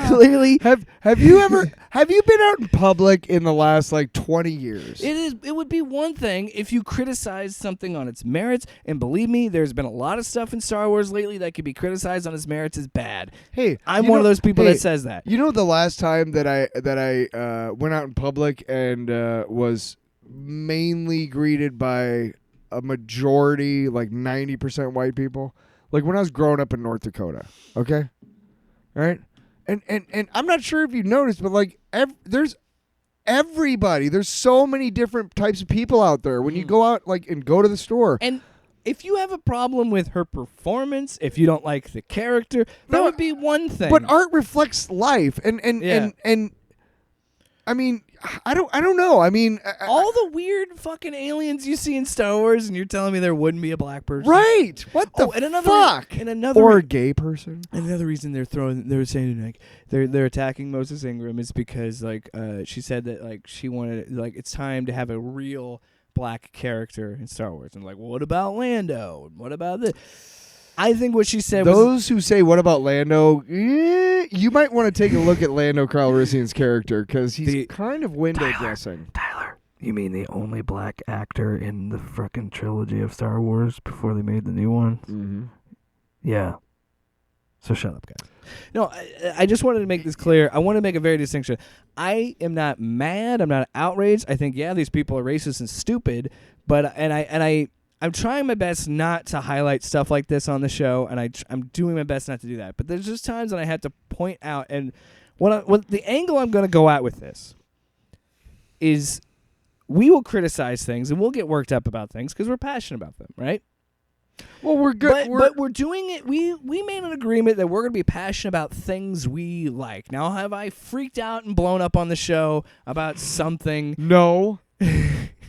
clearly have you been out in public in the last like 20 years? It would be one thing if you criticize something on its merits, and believe me, there's been a lot of stuff in Star Wars lately that could be criticized on its merits as bad. Hey, I'm one of those people that says that. You know, the last time that I went out in public and was mainly greeted by a majority, like 90% white people, like when I was growing up in North Dakota. Okay, right? And I'm not sure if you noticed, but like there's everybody. There's so many different types of people out there when you go out like and go to the store. And if you have a problem with her performance, if you don't like the character, that would be one thing. But art reflects life, and I mean, I don't know. I mean, all the weird fucking aliens you see in Star Wars, and you're telling me there wouldn't be a black person, right? What the fuck? Or a gay person? Another reason they're saying like they're attacking Moses Ingram is because like she said that like she wanted like it's time to have a real black character in Star Wars, and like, well, what about Lando? What about this? I think what she said Those who say, what about Lando? You might want to take a look at Lando Calrissian's character, because he's kind of window dressing. Tyler, you mean the only black actor in the frickin' trilogy of Star Wars before they made the new one? Mm-hmm. Yeah. So shut up, guys. No, I just wanted to make this clear. I want to make a very distinction. I am not mad. I'm not outraged. I think, yeah, these people are racist and stupid, but I'm trying my best not to highlight stuff like this on the show, and I'm doing my best not to do that. But there's just times that I have to point out, and what the angle I'm going to go at with this is we will criticize things, and we'll get worked up about things because we're passionate about them, right? Well, we're good. But we're doing it. We made an agreement that we're going to be passionate about things we like. Now, have I freaked out and blown up on the show about something? No.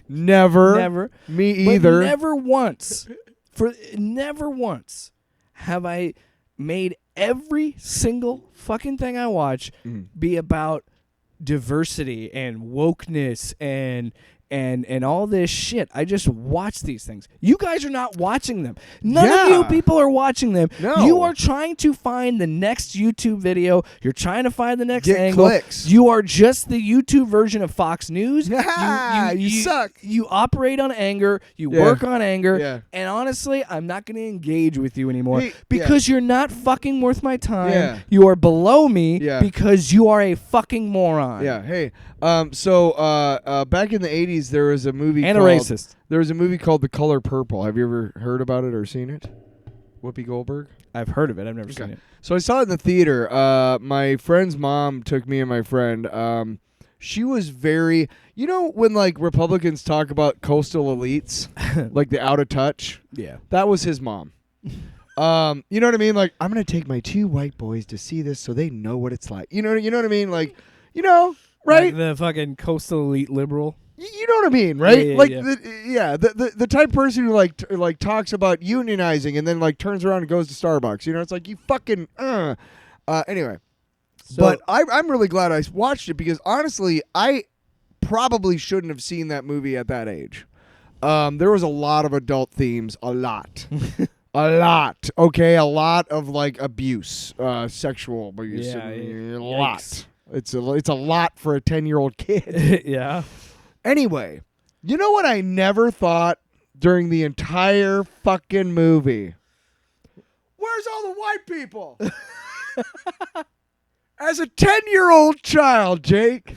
Never. Me either. But never once have I made every single fucking thing I watch be about diversity and wokeness and all this shit. I just watch these things. You guys are not watching them. None of you people are watching them. No. You are trying to find the next YouTube video. You're trying to find the next angle. Clicks. You are just the YouTube version of Fox News. You suck. You operate on anger. You work on anger. Yeah. And honestly, I'm not going to engage with you anymore because you're not fucking worth my time. Yeah. You are below me because you are a fucking moron. Yeah. Hey. So back in the 80s, there was a movie and called, a racist. There was a movie called The Color Purple. Have you ever heard about it or seen it? Whoopi Goldberg? I've heard of it. I've never seen it. So I saw it in the theater. My friend's mom took me and my friend. She was very, when like Republicans talk about coastal elites, like the out of touch. Yeah. That was his mom. You know what I mean? Like, I'm gonna take my 2 white boys to see this so they know what it's like. You know what I mean? Like, right? Like the fucking coastal elite liberal. You know what I mean, right? Yeah. The type of person who like talks about unionizing and then like turns around and goes to Starbucks. It's like you fucking anyway. So, but I'm really glad I watched it because honestly, I probably shouldn't have seen that movie at that age. There was a lot of adult themes, a lot. Okay, a lot of like abuse, sexual abuse, a lot. It's a lot for a 10-year-old kid. Yeah. Anyway, you know what I never thought during the entire fucking movie? Where's all the white people? As a 10-year-old child, Jake,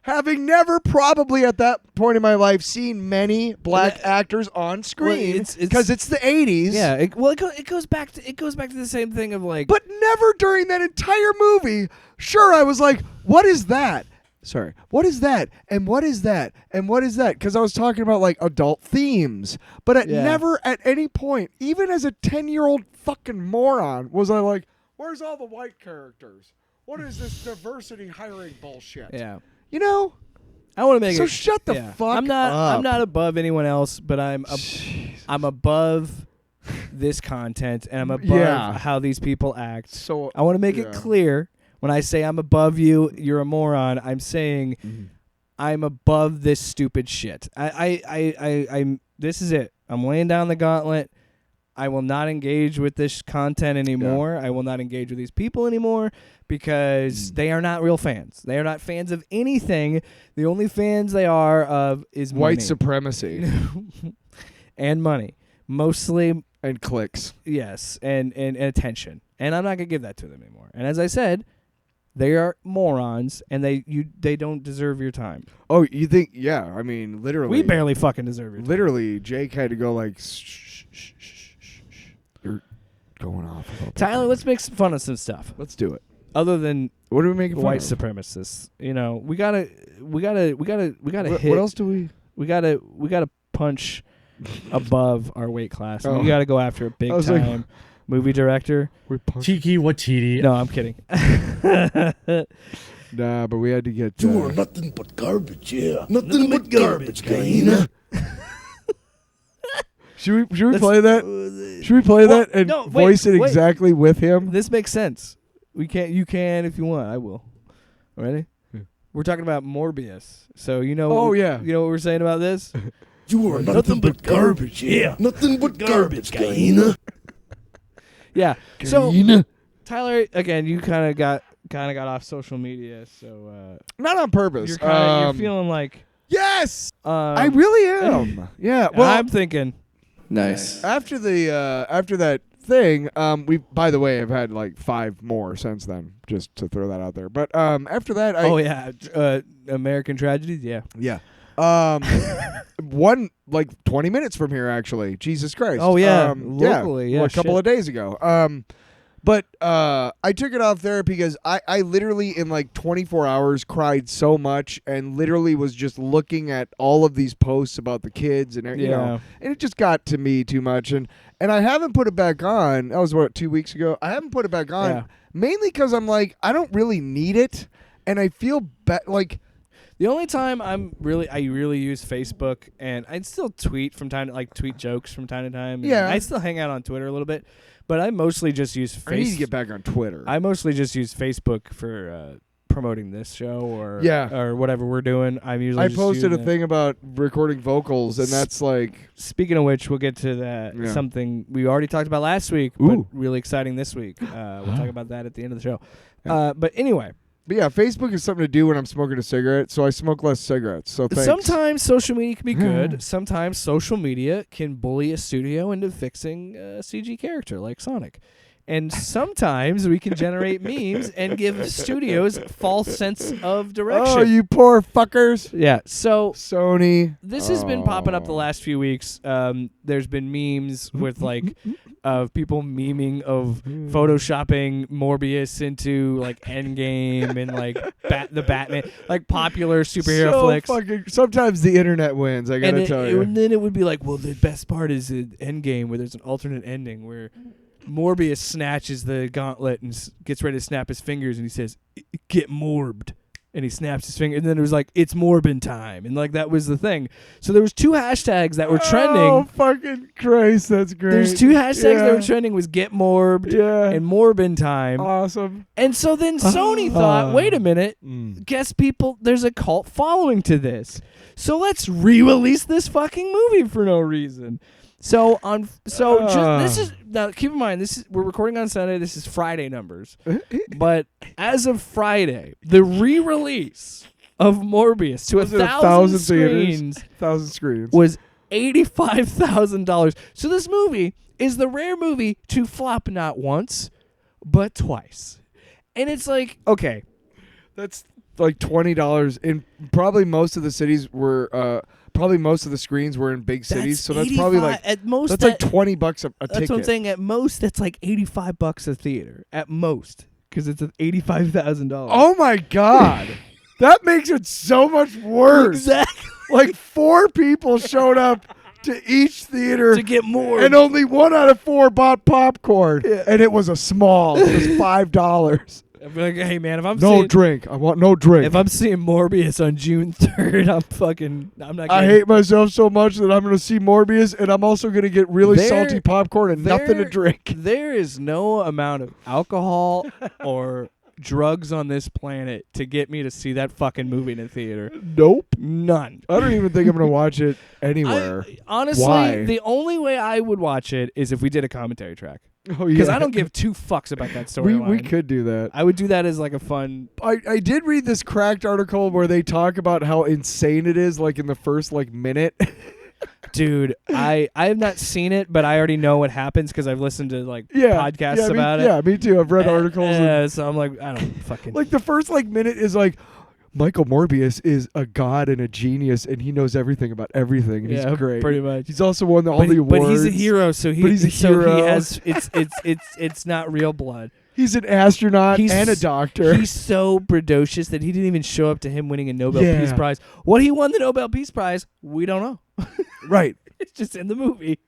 having never probably at that point in my life seen many black actors on screen because it's the 80s. Yeah. It goes back to the same thing of like. But never during that entire movie. Sure, I was like, what is that? Sorry, what is that? And what is that? And what is that? Because I was talking about like adult themes. But never at any point, even as a 10-year-old fucking moron, was I like, where's all the white characters? What is this diversity hiring bullshit? Yeah. I want to make so shut the fuck up. I'm not above anyone else, but I'm above this content, and I'm above how these people act. So I want to make it clear. When I say I'm above you, you're a moron, I'm saying I'm above this stupid shit. I'm this is it. I'm laying down the gauntlet. I will not engage with this content anymore. Yeah. I will not engage with these people anymore because they are not real fans. They are not fans of anything. The only fans they are of is money. White supremacy. And money. Mostly. And clicks. Yes. And attention. And I'm not going to give that to them anymore. And as I said, they are morons, and they don't deserve your time. Oh, you think? Yeah, I mean, literally. We barely fucking deserve your time. Literally, Jake had to go like, shh. You're going off. Tyler, let's make some fun of some stuff. Let's do it. Other than what are we making fun white of? Supremacists? We gotta hit. What else do we? We gotta punch above our weight class. And Oh. you got to go after a big I was like- time movie director. We punked. Tiki Watiti. No, I'm kidding. Nah, but we had to get. You are nothing but garbage, yeah. Nothing but garbage, Gaina. Should we play that? Should we play that and no, wait, voice it wait. exactly with him? This makes sense. We can't. You can if you want. I will. Ready? Yeah. We're talking about Morbius. So you know. Oh, yeah. You know what we're saying about this? You are nothing but garbage, yeah. Nothing but garbage, Gaina. Yeah. So Gaina. Tyler, again, you kind of got off social media. So Not on purpose. you're feeling like. Yes, I Um, really am. Yeah. Well, I'm thinking. Nice. after that thing, we by the way have had like 5 more since then. Just to throw that out there. But after that, Oh yeah, American Tragedies. Yeah. yeah. One like 20 minutes from here actually. Jesus Christ. Oh, yeah. Yeah, Locally, yeah, well, a couple shit. of days ago. But I took it off therapy because I literally in like 24 hours cried so much and literally was just looking at all of these posts about the kids and you know, Yeah. and it just got to me too much and I haven't put it back on. That was 2 weeks ago. I haven't put it back on Yeah. mainly because I'm like I don't really need it and I feel like. The only time I really use Facebook, and I'd still tweet from time to tweet jokes from time to time. and Yeah. I still hang out on Twitter a little bit, but I mostly just use I need to get back on Twitter. I mostly just use Facebook for promoting this show or Yeah. whatever we're doing. I'm usually I just posted a using it. thing about recording vocals, and that's like Speaking of which, we'll get to that. Yeah. Something we already talked about last week, Ooh. but really exciting this week. We'll talk about that at the end of the show. But anyway. But yeah, Facebook is something to do when I'm smoking a cigarette, so I smoke less cigarettes. So thanks. Sometimes social media can be good. Sometimes social media can bully a studio into fixing a CG character like Sonic. And sometimes we can generate memes and give studios false sense of direction. Oh, you poor fuckers. Yeah, so Sony. this has been popping up the last few weeks. There's been memes with of people memeing of photoshopping Morbius into Endgame and the Batman, popular superhero so flicks. Fucking, sometimes the internet wins, I gotta tell you. And then it would be well, the best part is in Endgame where there's an alternate ending where Morbius snatches the gauntlet and gets ready to snap his fingers, and he says, "Get morbed," and he snaps his finger, and then it was it's Morbin time, and that was the thing. So there was 2 hashtags that were trending. Oh, fucking Christ, that's great. There's 2 hashtags that Yeah. were trending was "Get Morbed" Yeah. and Morbin time. Awesome. And so then Sony thought, wait a minute, guess people, there's a cult following to this. So let's re-release this fucking movie for no reason. So this is now keep in mind we're recording on Sunday. This is Friday numbers, but as of Friday, the re-release of Morbius to Was it 1,000 theaters? screens 1,000 screens. was $85,000. So this movie is the rare movie to flop not once, but twice, and it's okay. That's like $20 in probably most of the cities were probably most of the screens were in big cities, so that's probably 85 at most. that's like $20 a That's ticket. what I'm saying. At most, that's like $85 a theater. At most, because it's $85,000. Oh my god. That makes it so much worse. exactly. Like 4 people showed up to each theater To get more. and only 1 out of 4 bought popcorn, and it was a small. It was $5. I'd be hey man, if I'm No seeing, drink. I want no drink. if I'm seeing Morbius on June 3rd, I'm not. I hate myself so much that I'm going to see Morbius, and I'm also going to get really There- salty popcorn and nothing to there- drink. There is no amount of alcohol or drugs on this planet to get me to see that fucking movie in a theater. Nope. None. I don't even think I'm going to watch it anywhere. Honestly, Why? the only way I would watch it is if we did a commentary track. Oh, Because yeah. I don't give 2 fucks about that we storyline. could do that. I would do that as a fun. I did read this cracked article where they talk about how insane it is, in the first minute. Dude, I have not seen it, but I already know what happens because I've listened to podcasts about it. Yeah, me too. I've read articles. and, So I'm I don't fucking. the first minute is Michael Morbius is a god and a genius, and he knows everything about everything. And yeah, he's great. pretty much. He's also won all the awards. But he's a hero, so he. But he's a hero. He has. It's not real blood. He's an astronaut He's- and a doctor. He's so braggadocious that he didn't even show up to him winning a Nobel Yeah. Peace Prize. What he won the Nobel Peace Prize, we don't know. Right. It's just in the movie.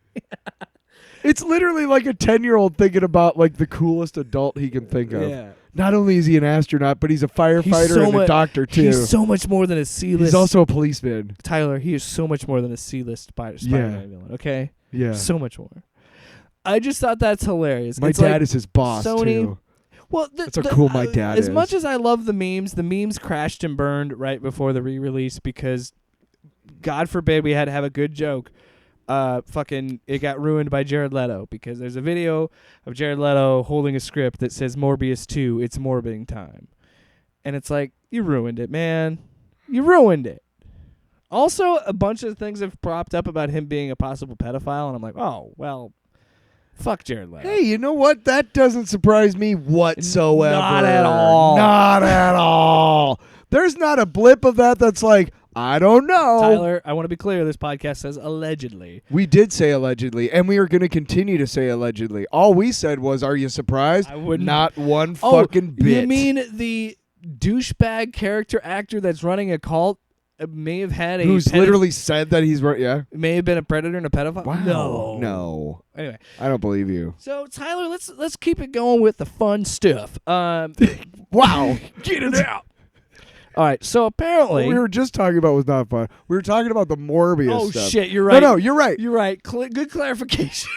It's literally like a 10-year-old thinking about like the coolest adult he can think of. Yeah. Not only is he an astronaut, but he's a firefighter and a doctor too. He's so much more than a C-list. He's also a policeman. Tyler, he is so much more than a C-list Spider-Man villain, okay? Yeah. So much more. I just thought that's hilarious. My It's dad like is his boss Sony. too. Well, That's how cool my dad as is. much as I love the memes crashed and burned right before the re-release because, God forbid, we had to have a good joke. It got ruined by Jared Leto because there's a video of Jared Leto holding a script that says Morbius 2, it's Morbiting time. And it's like, you ruined it, man. You ruined it. Also, a bunch of things have propped up about him being a possible pedophile, and I'm like, oh, well, fuck Jared Leto. Hey, you know what? That doesn't surprise me whatsoever. Not at all. Not at all. There's not a blip of that that's like, I don't know. Tyler, I want to be clear. This podcast says allegedly. We did say allegedly, and we are going to continue to say allegedly. All we said was, are you surprised? I wouldn't. Not one fucking bit. You mean the douchebag character actor that's running a cult may have had a Who's literally said that he's right? Yeah. may have been a predator and a pedophile? Wow. No. Anyway, I don't believe you. so Tyler, let's keep it going with the fun stuff. Wow. Get it out. All right, so apparently What we were just talking about was not fun. We were talking about the Morbius Oh stuff. shit, you're right. No, you're right. You're right. Good clarification.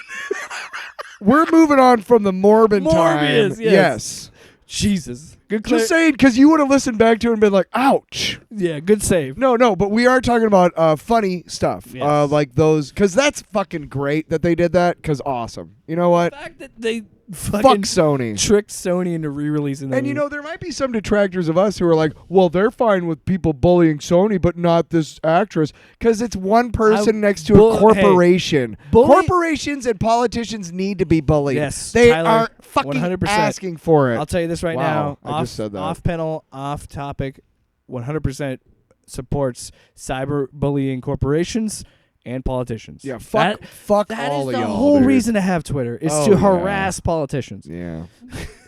We're moving on from the Morbin time. Morbius, yes. Jesus. Good Just saying, because you would have listened back to it and been like, ouch. Yeah, good save. No, but we are talking about funny stuff. Yes. Like those, because that's fucking great that they did that, because awesome. You know what? The fact that they Fuck fucking Sony. tricked Sony into re-releasing the And you movie. know, there might be some detractors of us who are like, well, they're fine with people bullying Sony, but not this actress, because it's one person next to a corporation. Corporations and politicians need to be bullied. Yes, They Tyler, aren't fucking 100%. asking for it. I'll tell you this right Wow, now. I just said that. Off panel, off topic, 100% supports cyberbullying corporations and politicians. Yeah, fuck That all is of the y'all, whole dude. reason to have Twitter is Oh, to yeah. harass politicians. Yeah.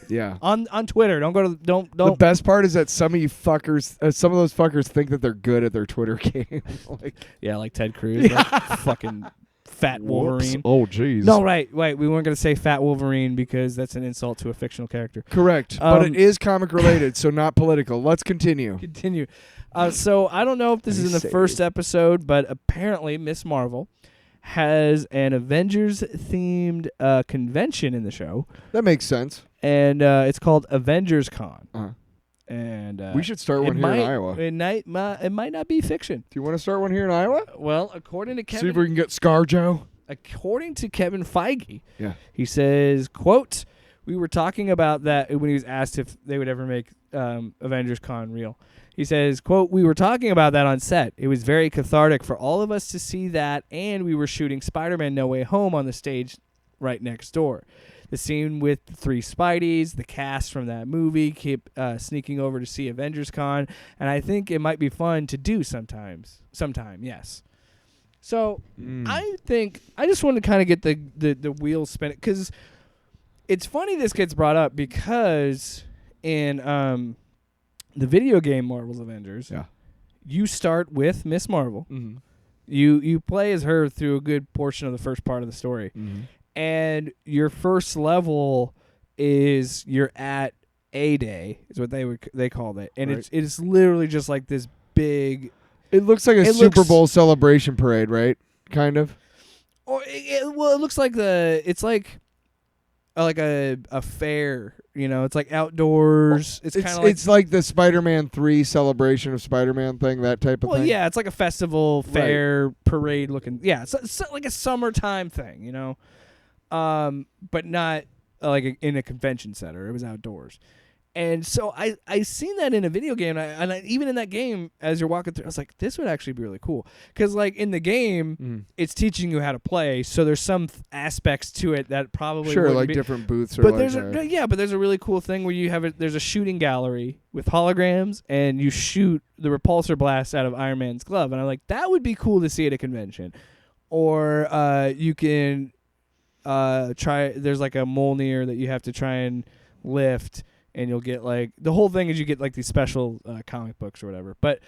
Yeah. On Twitter, don't go to don't. The best part is that some of you fuckers, some of those fuckers think that they're good at their Twitter game. Like, Yeah, like Ted Cruz, like fucking fat Wolverine. Oh, jeez. No, right. We weren't gonna say fat Wolverine because that's an insult to a fictional character. Correct. But it is comic related, so not political. Let's continue. Continue. So I don't know if this is in the first episode, but apparently Miss Marvel has an Avengers-themed convention in the show, That makes sense. and it's called AvengersCon. Uh-huh. And We should start one here in Iowa. Do It might not be fiction. you want to start one here in Iowa? Well, according to See if Kevin, we can get ScarJo. according to Kevin Feige, Yeah. he says, "quote We were talking about that when he was asked if they would ever make AvengersCon real." He says, quote, "We were talking about that on set. It was very cathartic for all of us to see that, and we were shooting Spider-Man No Way Home on the stage right next door. The scene with the 3 Spideys, the cast from that movie, keep sneaking over to see AvengersCon, and I think it might be fun to do sometime, yes." So I think I just want to kind of get the wheels spinning, because it's funny this gets brought up because in the video game Marvel's Avengers, Yeah. you start with Miss Marvel. Mm-hmm. You play as her through a good portion of the first part of the story. Mm-hmm. And your first level is you're at A-Day, is what they called it. And Right. it's literally just like this big... It looks like a Super Bowl celebration parade, right? Kind of. Or it looks like it's like a fair, you know. It's like outdoors. It's kind of like, it's like the Spider-Man 3 celebration of Spider-Man thing, that type of thing. well, yeah, it's like a festival, fair, parade looking. Yeah, it's like a summertime thing, you know. But not like in a convention center. It was outdoors. And so I seen that in a video game, and even in that game, as you're walking through, I was like, this would actually be really cool. Because, like, in the game, it's teaching you how to play, so there's some aspects to it that probably Sure, wouldn't like be. different booths or But like there's a really cool thing where you have there's a shooting gallery with holograms, and you shoot the repulsor blast out of Iron Man's glove. And I'm like, that would be cool to see at a convention. Or you can try, there's like a Mjolnir that you have to try and lift, and you'll get like, the whole thing is you get like these special comic books or whatever. But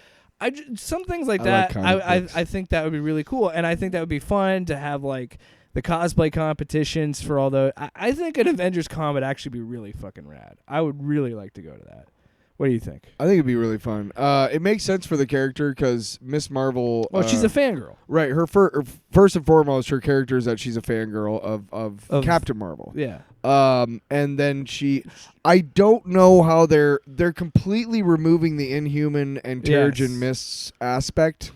some things like I that. like comic books. I think that would be really cool, and I think that would be fun to have like the cosplay competitions for all the. I think an AvengersCon would actually be really fucking rad. I would really like to go to that. What do you think? I think it'd be really fun. It makes sense for the character because Miss Marvel. Well, she's a fangirl. Right. Her first and foremost, her character is that she's a fangirl of Captain Marvel. Yeah. And then I don't know how they're completely removing the Inhuman and Terrigen Mists aspect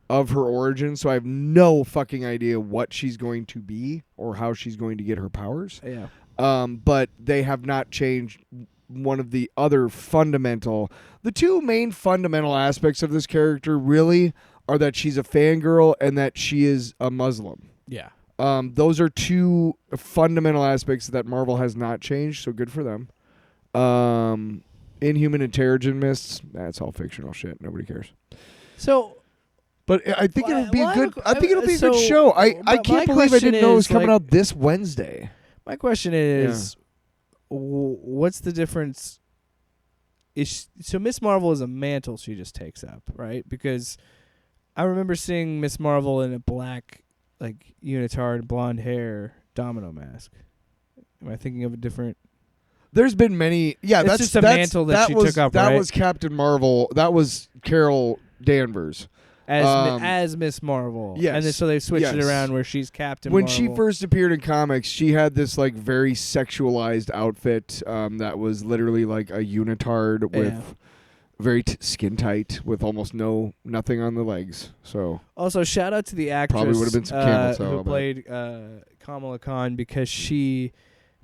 of her origin, so I have no fucking idea what she's going to be or how she's going to get her powers. Yeah. But they have not changed one of the other the two main fundamental aspects of this character really are that she's a fangirl and that she is a Muslim. Yeah. Those are two fundamental aspects that Marvel has not changed, so good for them. Inhuman and Terrigen Mists, that's all fictional shit. Nobody cares. So, but I think it'll be a good. I think it'll be a so, good show. I can't believe I didn't know it was coming like, out this Wednesday. My question is, what's the difference? So Miss Marvel is a mantle she just takes up, right? Because I remember seeing Miss Marvel in a black, like unitard, blonde hair domino mask. Am I thinking of a different? There's been many. Yeah, it's that's just a mantle that she took up. That right? was Captain Marvel. That was Carol Danvers. As Miss Marvel. Yes. And then so they switched it around where she's Captain When Marvel. she first appeared in comics, she had this like very sexualized outfit that was literally like a unitard with very skin tight with almost nothing on the legs. So also shout out to the actress probably would have been some camel toe, who played Kamala Khan, because she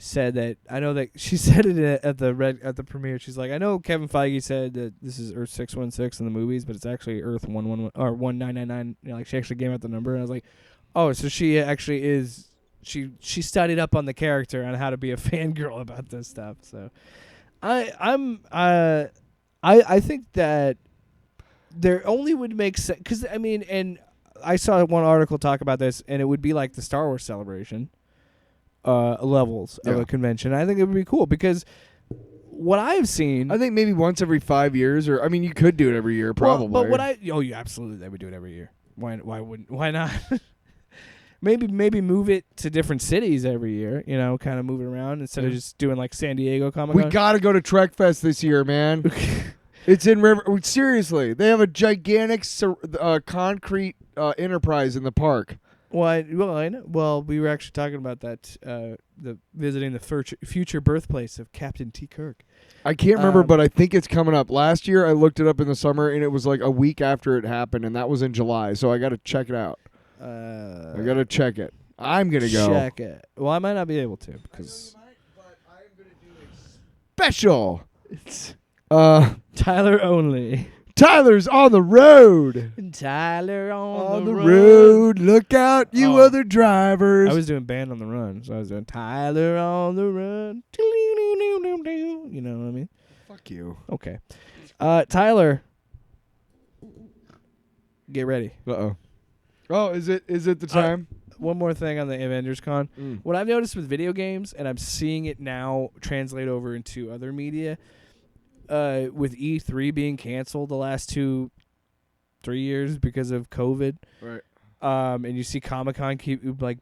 said that, I know that she said it at the premiere. She's like, I know Kevin Feige said that this is Earth 616 in the movies, but it's actually Earth 111 or 1999. You know, like she actually gave out the number, and I was like, oh, so she actually is. She studied up on the character on how to be a fangirl about this stuff. So, I think that there only would make sense because I mean, and I saw one article talk about this, and it would be like the Star Wars Celebration. Levels of a convention. I think it would be cool because what I've seen, I think maybe once every 5 years, or I mean, you could do it every year, probably. But yeah, absolutely, they would do it every year. Why not? maybe move it to different cities every year. You know, kind of move it around instead of just doing like San Diego Comic-Con. We gotta go to Trek Fest this year, man. It's in River. Seriously, they have a gigantic concrete enterprise in the park. Well, I know. Well, we were actually talking about that. Visiting the future birthplace of Captain T. Kirk. I can't remember, but I think it's coming up. Last year, I looked it up in the summer, and it was like a week after it happened, and that was in July. So I got to check it out. I got to check it. I'm gonna go check it. Well, I might not be able to because but I'm gonna do a special. It's Tyler only. Tyler's on the road. Tyler on the road. Look out, you other drivers. I was doing Band on the Run, so I was doing Tyler on the Run. You know what I mean? Fuck you. Okay. Tyler, get ready. Uh-oh. Oh, is it the time? One more thing on the AvengersCon. What I've noticed with video games, and I'm seeing it now translate over into other media, with E3 being canceled the last 2-3 years because of COVID, right? And you see Comic-Con keep like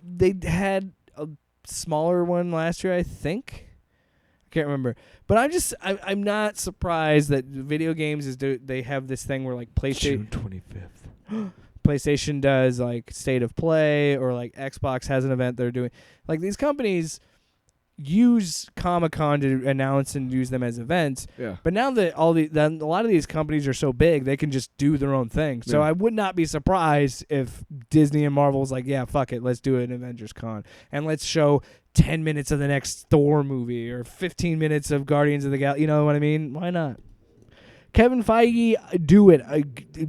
they had a smaller one last year, I think. I can't remember, but I'm not surprised that video games they have this thing where like PlayStation June 25th. PlayStation does like State of Play, or like Xbox has an event they're doing. Like these companies use Comic-Con to announce and use them as events. Yeah. But now that a lot of these companies are so big, they can just do their own thing. So I would not be surprised if Disney and Marvel's like, yeah, fuck it, let's do an AvengersCon and let's show 10 minutes of the next Thor movie or 15 minutes of Guardians of the Galaxy. You know what I mean? Why not? Kevin Feige, do it.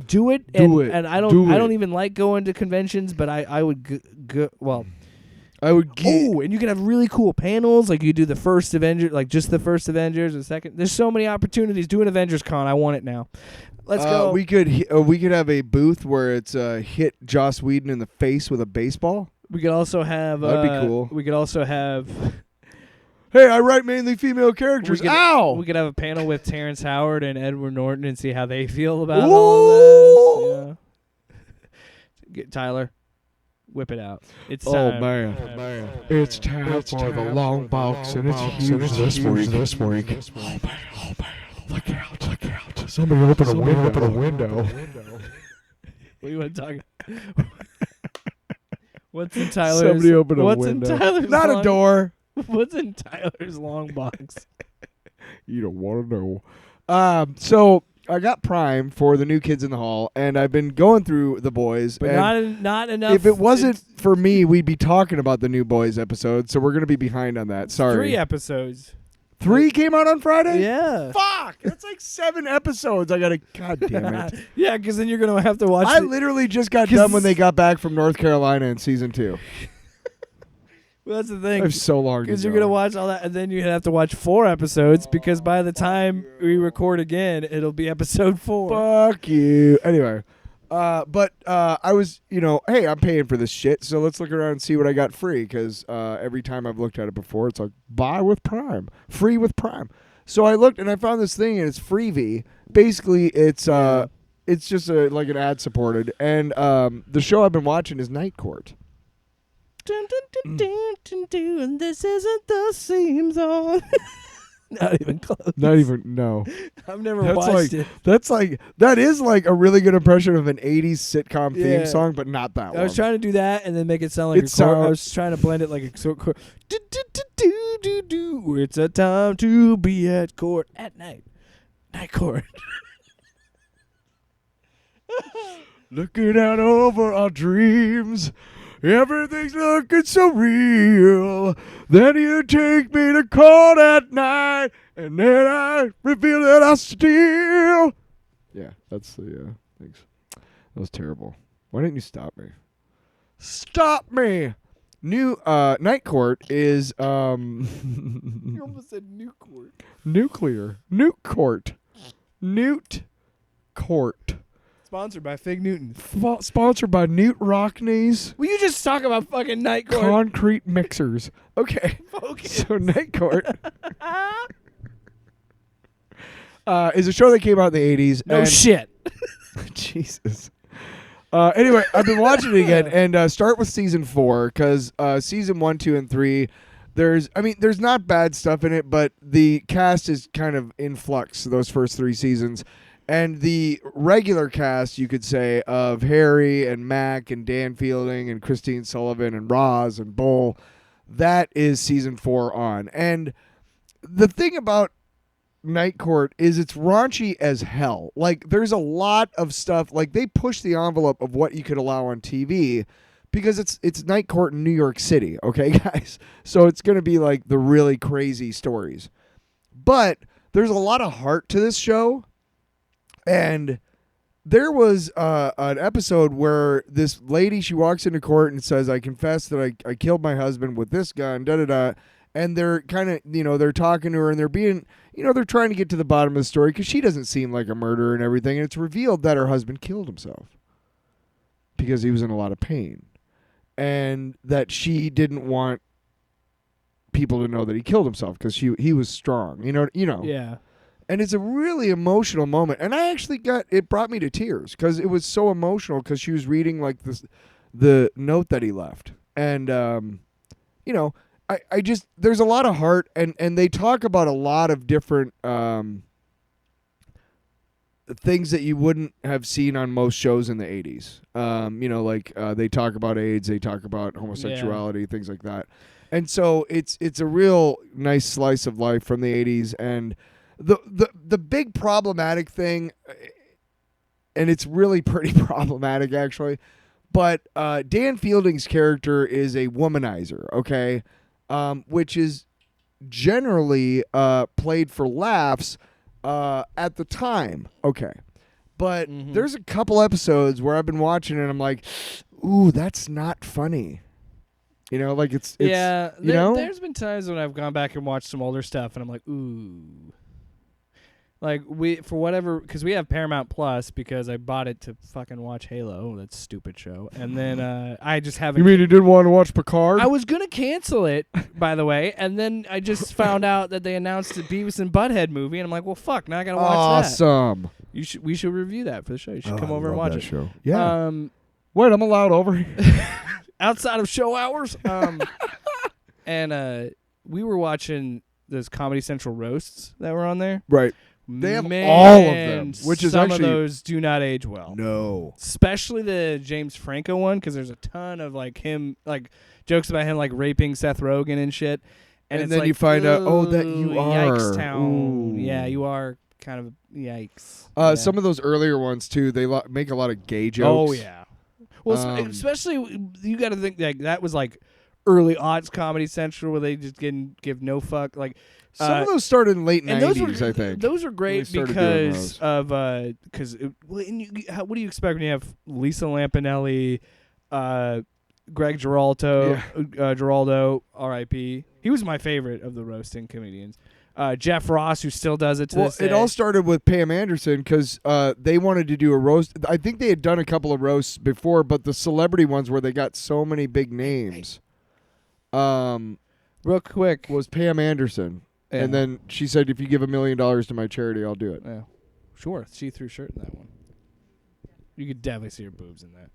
Do it. And I don't even like going to conventions, but I would go. Well, I would. And you can have really cool panels. Like you do the first Avenger, like just the first Avengers, the second. There's so many opportunities. Do an AvengersCon. I want it now. Let's go. We could have a booth where it's hit Joss Whedon in the face with a baseball. We could also have. That'd be cool. We could also have. Hey, I write mainly female characters. Ow! We could have a panel with Terrence Howard and Edward Norton and see how they feel about all of this. Yeah. Get Tyler, whip it out. It's time. Oh man. It's time for the long box, and it's huge this week. Oh man. Look out. Somebody open a window. What do you want to talk? What's in Tyler's? Somebody open a what's window. in Tyler's? Not long, a door. What's in Tyler's long box? You don't want to know. So I got Prime for the New Kids in the Hall, and I've been going through The Boys. But not enough. If it wasn't for me, we'd be talking about the New Boys episode, so we're going to be behind on that. Sorry. 3 episodes. 3 came out on Friday? Yeah. Fuck! That's like 7 episodes. I got to... God damn it. Yeah, because then you're going to have to watch I literally just got done when they got back from North Carolina in season 2. Well, that's the I thing. have so long to Because go. you're going to watch all that, and then you have to watch 4 episodes, because by the time we record again, it'll be episode 4. Fuck you. Anyway. But I was, hey, I'm paying for this shit, so let's look around and see what I got free, because every time I've looked at it before, it's like, buy with Prime. Free with Prime. So I looked, and I found this thing, and it's Freevee. Basically, it's just like an ad-supported, and the show I've been watching is Night Court. And this isn't the same song. Not even close. No. I've never watched it. That is like a really good impression of an 80s sitcom theme song, but not that one. I was trying to do that and then make it sound like a chord. I was trying to blend it like a chord. It's a time to be at court at night. Night court. Looking out over our dreams. Everything's looking so real. Then you take me to court at night, and then I reveal that I steal. Yeah, that's the thanks. That was terrible. Why didn't you stop me? Stop me! New Night Court is You almost said new court. nuclear. Newt Court. Newt Court. Sponsored by Fig Newton. Sponsored by Newt Rockneys. Will you just talk about fucking Night Court? Concrete mixers. Okay. Focus. So Night Court is a show that came out in the 80s. No and shit. Jesus. Anyway, I've been watching it again, and start with season 4, because season 1, 2, and 3, there's not bad stuff in it, but the cast is kind of in flux those first 3 seasons. And the regular cast, you could say, of Harry and Mac and Dan Fielding and Christine Sullivan and Roz and Bull, that is season 4 on. And the thing about Night Court is it's raunchy as hell. Like, there's a lot of stuff. Like, they push the envelope of what you could allow on TV because it's Night Court in New York City, okay, guys? So it's going to be like the really crazy stories. But there's a lot of heart to this show. And there was an episode where this lady, she walks into court and says, I confess that I killed my husband with this gun, da-da-da. And they're kind of, they're talking to her and they're being, they're trying to get to the bottom of the story because she doesn't seem like a murderer and everything. And it's revealed that her husband killed himself because he was in a lot of pain. And that she didn't want people to know that he killed himself because he was strong, Yeah. And it's a really emotional moment. And I actually it brought me to tears because it was so emotional because she was reading like the note that he left. And, I just, there's a lot of heart and they talk about a lot of different things that you wouldn't have seen on most shows in the 80s. They talk about AIDS, they talk about homosexuality, things like that. And so it's a real nice slice of life from the 80s. And the big problematic thing, and it's really pretty problematic actually, but Dan Fielding's character is a womanizer, okay, which is generally played for laughs at the time, okay, but there's a couple episodes where I've been watching and I'm like, ooh, that's not funny. It's there's been times when I've gone back and watched some older stuff and I'm like, ooh. Like because we have Paramount Plus because I bought it to fucking watch Halo, that stupid show, and then I just haven't. You mean you didn't want to watch Picard? I was gonna cancel it, by the way, and then I just found out that they announced a Beavis and Butthead movie, and I'm like, well, fuck, now I gotta watch that. Awesome. We should review that for the show. You should come over and watch it. Show. Yeah. Wait, I'm allowed over here. outside of show hours. And we were watching those Comedy Central roasts that were on there. Right. They have Man, all of them, which is some actually of those do not age well. No. Especially the James Franco one, because there's a ton of jokes about him raping Seth Rogen and shit. And it's then you find out, that you are. Yikes town. Ooh. Yeah, you are kind of yikes. Yeah. Some of those earlier ones too, they make a lot of gay Oh jokes. yeah. Well, especially you got to think that was early aughts Comedy Central where they just didn't give no fuck. Some of those started in late and 90s, I think. Those are great because of what do you expect when you have Lisa Lampanelli, Greg Giraldo, R.I.P. He was my favorite of the roasting comedians. Jeff Ross, who still does it to this day. It all started with Pam Anderson because they wanted to do a roast. I think they had done a couple of roasts before, but the celebrity ones where they got so many big names. Real quick. Was Pam Anderson. Yeah. And then she said, if you give $1 million to my charity, I'll do it. Yeah. Sure. See-through shirt in that one. You could definitely see her boobs in that.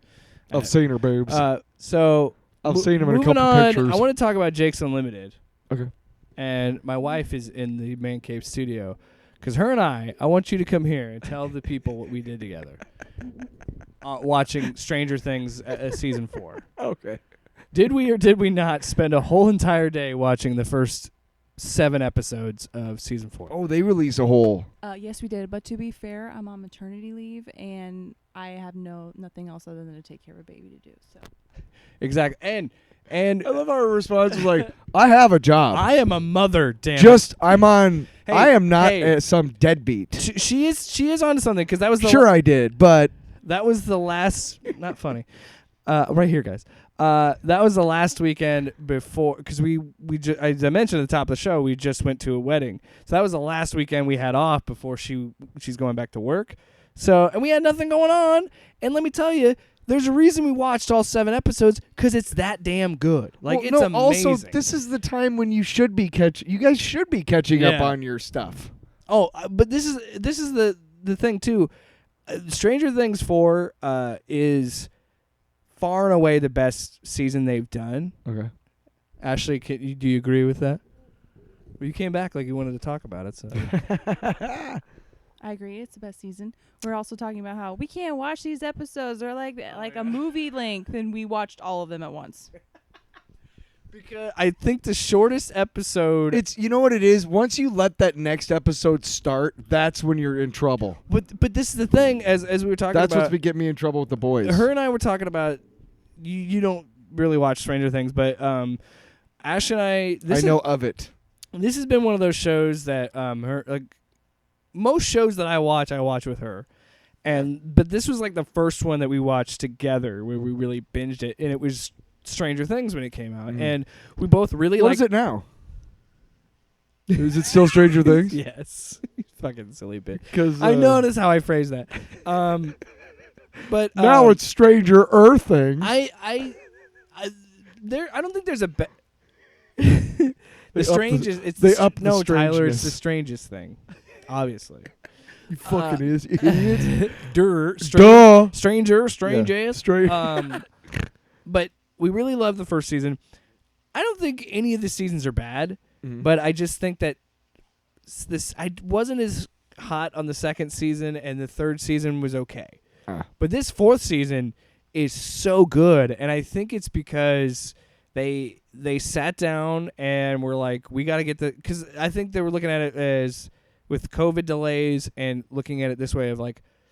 I've seen her boobs. So I've seen them in a couple on, pictures. I want to talk about Jake's Unlimited. Okay. And my wife is in the Man Cave studio. Because her and I want you to come here and tell the people what we did together. Watching Stranger Things season 4. Okay. Did we or did we not spend a whole entire day watching the first 7 episodes of season 4? Oh, they release a whole. Yes, we did. But to be fair, I'm on maternity leave, and I have nothing else other than to take care of a baby to do. So. Exactly. And I love how her response was like, I have a job. I am a mother, damn Just, I'm on, Hey, I am not some deadbeat. She is on something, because that was the Sure I did, but. That was the last, not funny. Right here, guys. That was the last weekend before, because as I mentioned at the top of the show, we just went to a wedding. So that was the last weekend we had off before she's going back to work. So, and we had nothing going on. And let me tell you, there's a reason we watched all 7 episodes, because it's that damn good. It's amazing. Also, this is the time when you should be you guys should be catching up on your stuff. Oh, but this is the thing too. Stranger Things 4 is far and away the best season they've done. Okay. Ashley, do you agree with that? Well, you came back like you wanted to talk about it. So. I agree. It's the best season. We're also talking about how we can't watch these episodes. They're like a movie length, and we watched all of them at once. Because I think the shortest episode... You know what it is? Once you let that next episode start, that's when you're in trouble. But this is the thing, as we were talking about... That's what's been getting me in trouble with the boys. Her and I were talking about... You don't really watch Stranger Things, but Ash and I... I know of it. This has been one of those shows that most shows that I watch with her. But this was the first one that we watched together where we really binged it, and it was Stranger Things when it came out, and we both really liked... What is it now? Is it still Stranger Things? Yes. Fucking silly bit. Because I noticed how I phrased that. But now it's Stranger Things. I don't think there's a the strangest. It's no Tyler. It's the strangest thing. Obviously. You fucking idiot. Duh. Stranger. Strange Yeah, ass. But we really love the first season. I don't think any of the seasons are bad, but I just think that I wasn't as hot on the second season, and the third season was okay. But this 4th season is so good, and I think it's because they sat down and were like, we got to get because I think they were looking at it as with COVID delays and looking at it this way of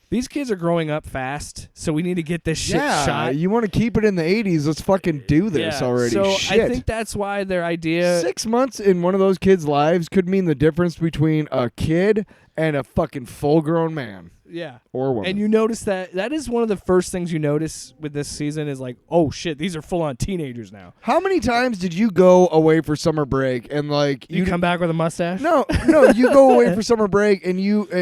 these kids are growing up fast, so we need to get this shit shot. You want to keep it in the 80s, let's fucking do this already. So Shit. I think that's why their idea... 6 months in one of those kids' lives could mean the difference between a kid and a fucking full-grown man. Yeah. or woman. And you notice that is one of the first things you notice with this season is like, oh shit, these are full on teenagers now. How many times did you go away for summer break and like You come back with a mustache? No, you go away for summer break and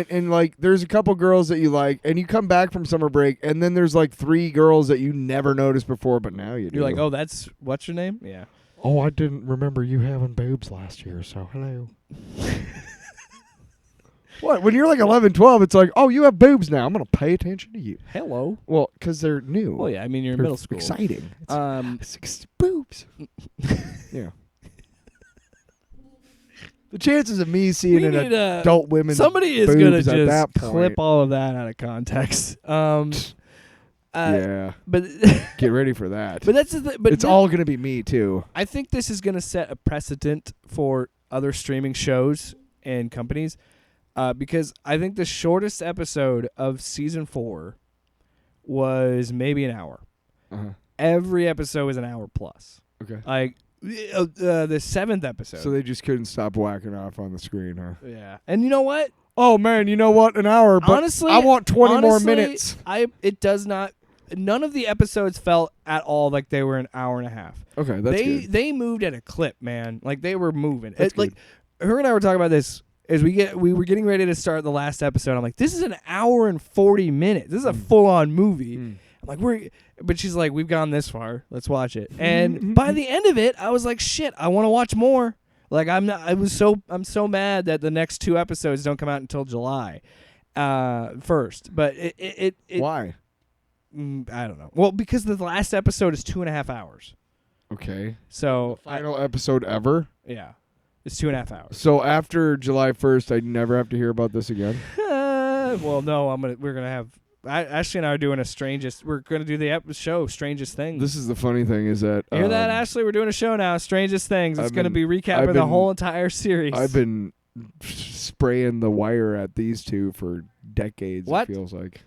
and like there's a couple girls that you like and you come back from summer break and then there's like 3 girls that you never noticed before but now you do. You're like, oh, that's what's your name? Yeah. Oh, I didn't remember you having boobs last year, so hello. What? When you're like 11, 12, it's like, oh, you have boobs now. I'm going to pay attention to you. Hello. Well, because they're new. Well, yeah, I mean, you're in They're middle school. Exciting. It's boobs. Yeah. The chances of me seeing an adult women's somebody is boobs gonna at just that point. clip all of that out of context. Yeah. But Get ready for that. but that's the but it's all going to be me, too. I think this is going to set a precedent for other streaming shows and companies because I think the shortest episode of season 4 was maybe an hour. Uh-huh. Every episode was an hour plus. Okay. Like the 7th episode. So they just couldn't stop whacking off on the screen, huh? Yeah. And you know what? Oh, man, you know what? An hour, but Honestly, I want 20 more minutes. It does not. None of the episodes felt at all like they were an hour and a half. Okay, that's good. They moved at a clip, man. Like they were moving. That's Like her and I were talking about this as we were getting ready to start the last episode. I'm like, this is an hour and 40 minutes. This is a full on movie. I'm like, but she's like, we've gone this far. Let's watch it. And by the end of it, I was like, shit, I want to watch more. Like I'm so mad that the next 2 episodes don't come out until July 1st. But it Why? I don't know. Well, because the last episode is 2.5 hours. Okay. So Final episode ever? yeah, it's 2.5 hours. So after July 1st, I never have to hear about this again? Well, no, we're gonna have. Ashley and I are doing we're gonna do the show Strangest Things. This is the funny thing is that... Hear that, Ashley? We're doing a show now, Strangest Things. It's I've gonna be been- recapping I've the been- whole entire series. I've been spraying the wire at these two for decades, What? it feels like.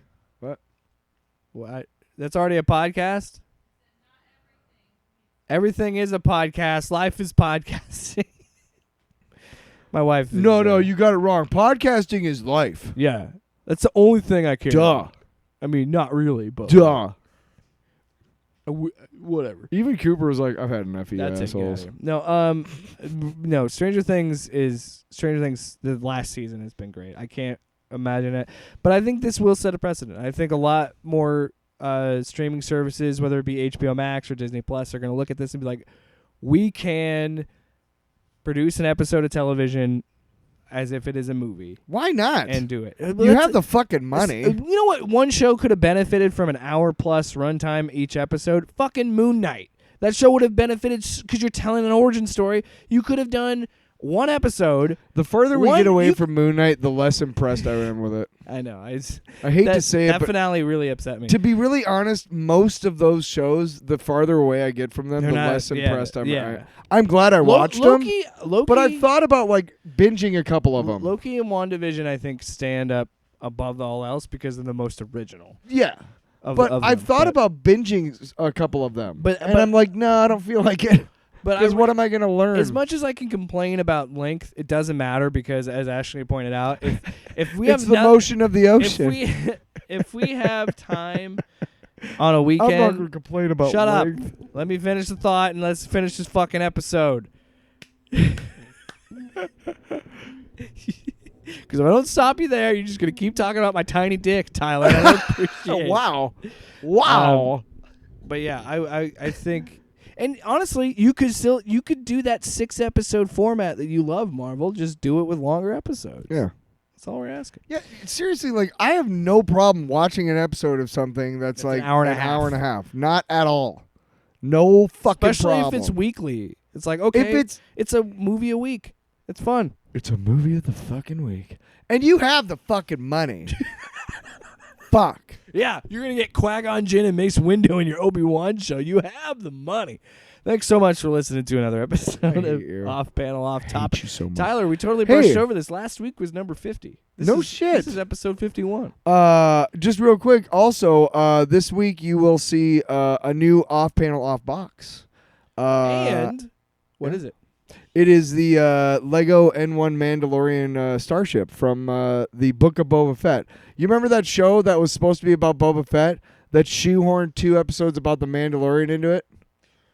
What? That's already a podcast? Everything is a podcast. Life is podcasting. My wife is, No, you got it wrong. Podcasting is life. Yeah. That's the only thing I care Duh. about. I mean, not really, but... Duh. Whatever. Even Cooper was like, I've had enough of you That's it. assholes. No, no. Stranger Things. The last season has been great. I can't imagine it, but I think this will set a precedent. I think a lot more streaming services, whether it be HBO Max or Disney Plus, are going to look at this and be like, we can produce an episode of television as if it is a movie. Why not? And do it. you have the fucking money. You know what? One show could have benefited from an hour plus runtime each episode. Fucking Moon Knight. That show would have benefited because you're telling an origin story. You could have done one episode. The further we get away from Moon Knight, the less impressed I am with it. I know. I hate to say it, that but finale really upset me. to be really honest, most of those shows, the farther away I get from them, They're the not- less yeah, impressed I'm. yeah. I'm glad I watched them, Loki, but I thought about like binging a couple of them. Loki and WandaVision, I think, stand up above all else because they're the most original. Yeah. Of I've them. thought about binging a couple of them, But I'm like, no, I don't feel like it. But Because what am I going to learn? As much as I can complain about length, it doesn't matter because, as Ashley pointed out, if we it's have the motion of the ocean. if we have time on a I'm weekend, not going to complain about shut length. up. Let me finish the thought and let's finish this fucking episode. Because if I don't stop you there, you're just gonna keep talking about my tiny dick, Tyler. And I don't appreciate it. Wow. But yeah, I think, and honestly, you could do that 6-episode format that you love, Marvel. Just do it with longer episodes. Yeah. That's all we're asking. Yeah, seriously, like I have no problem watching an episode of something that's like an hour and a hour and a half. Not at all. No fucking Especially problem. if it's weekly. It's like, okay, it's a movie a week. It's fun. It's a movie of the fucking week. And you have the fucking money. Fuck. Yeah, you're going to get Qui-Gon Jinn and Mace Windu in your Obi-Wan show. You have the money. Thanks so much for listening to another episode of you. Off Panel, Off Topic. you so much. Tyler, we totally brushed Hey. over this. Last week was number 50. Shit. This is episode 51. Just real quick, also, this week you will see a new off-panel, off-box. And what is it? It is the Lego N1 Mandalorian starship from the Book of Boba Fett. You remember that show that was supposed to be about Boba Fett that shoehorned 2 episodes about the Mandalorian into it?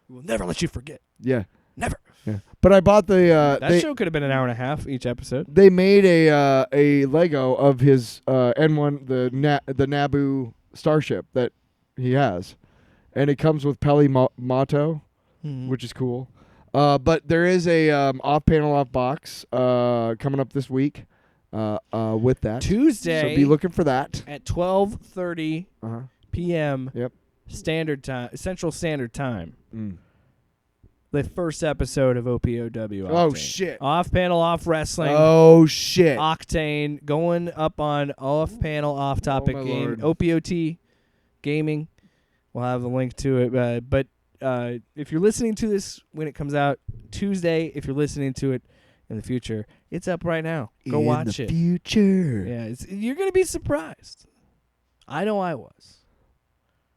We'll never let you forget. Yeah. Never. Yeah. But I bought the That show could have been an hour and a half each episode. They made a Lego of his N1 the Naboo starship that he has, and it comes with Peli Motto, which is cool. But there is a off-panel off-box coming up this week with that Tuesday. So be looking for that at 12:30 p.m. Yep. Standard Time, Central Standard Time. The first episode of OPOW. Octane. Oh shit! Off panel, off wrestling. Oh shit! Octane going up on off panel, off topic game. Lord. OPOT gaming. We'll have a link to it. But if you're listening to this when it comes out Tuesday, if you're listening to it in the future, it's up right now. Go watch it. Future. Yeah, you're gonna be surprised. I know I was.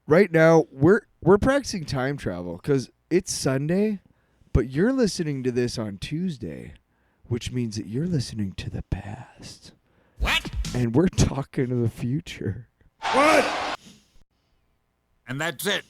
Right now, we're practicing time travel because it's Sunday, but you're listening to this on Tuesday, which means that you're listening to the past. What? And we're talking to the future. What? And that's it.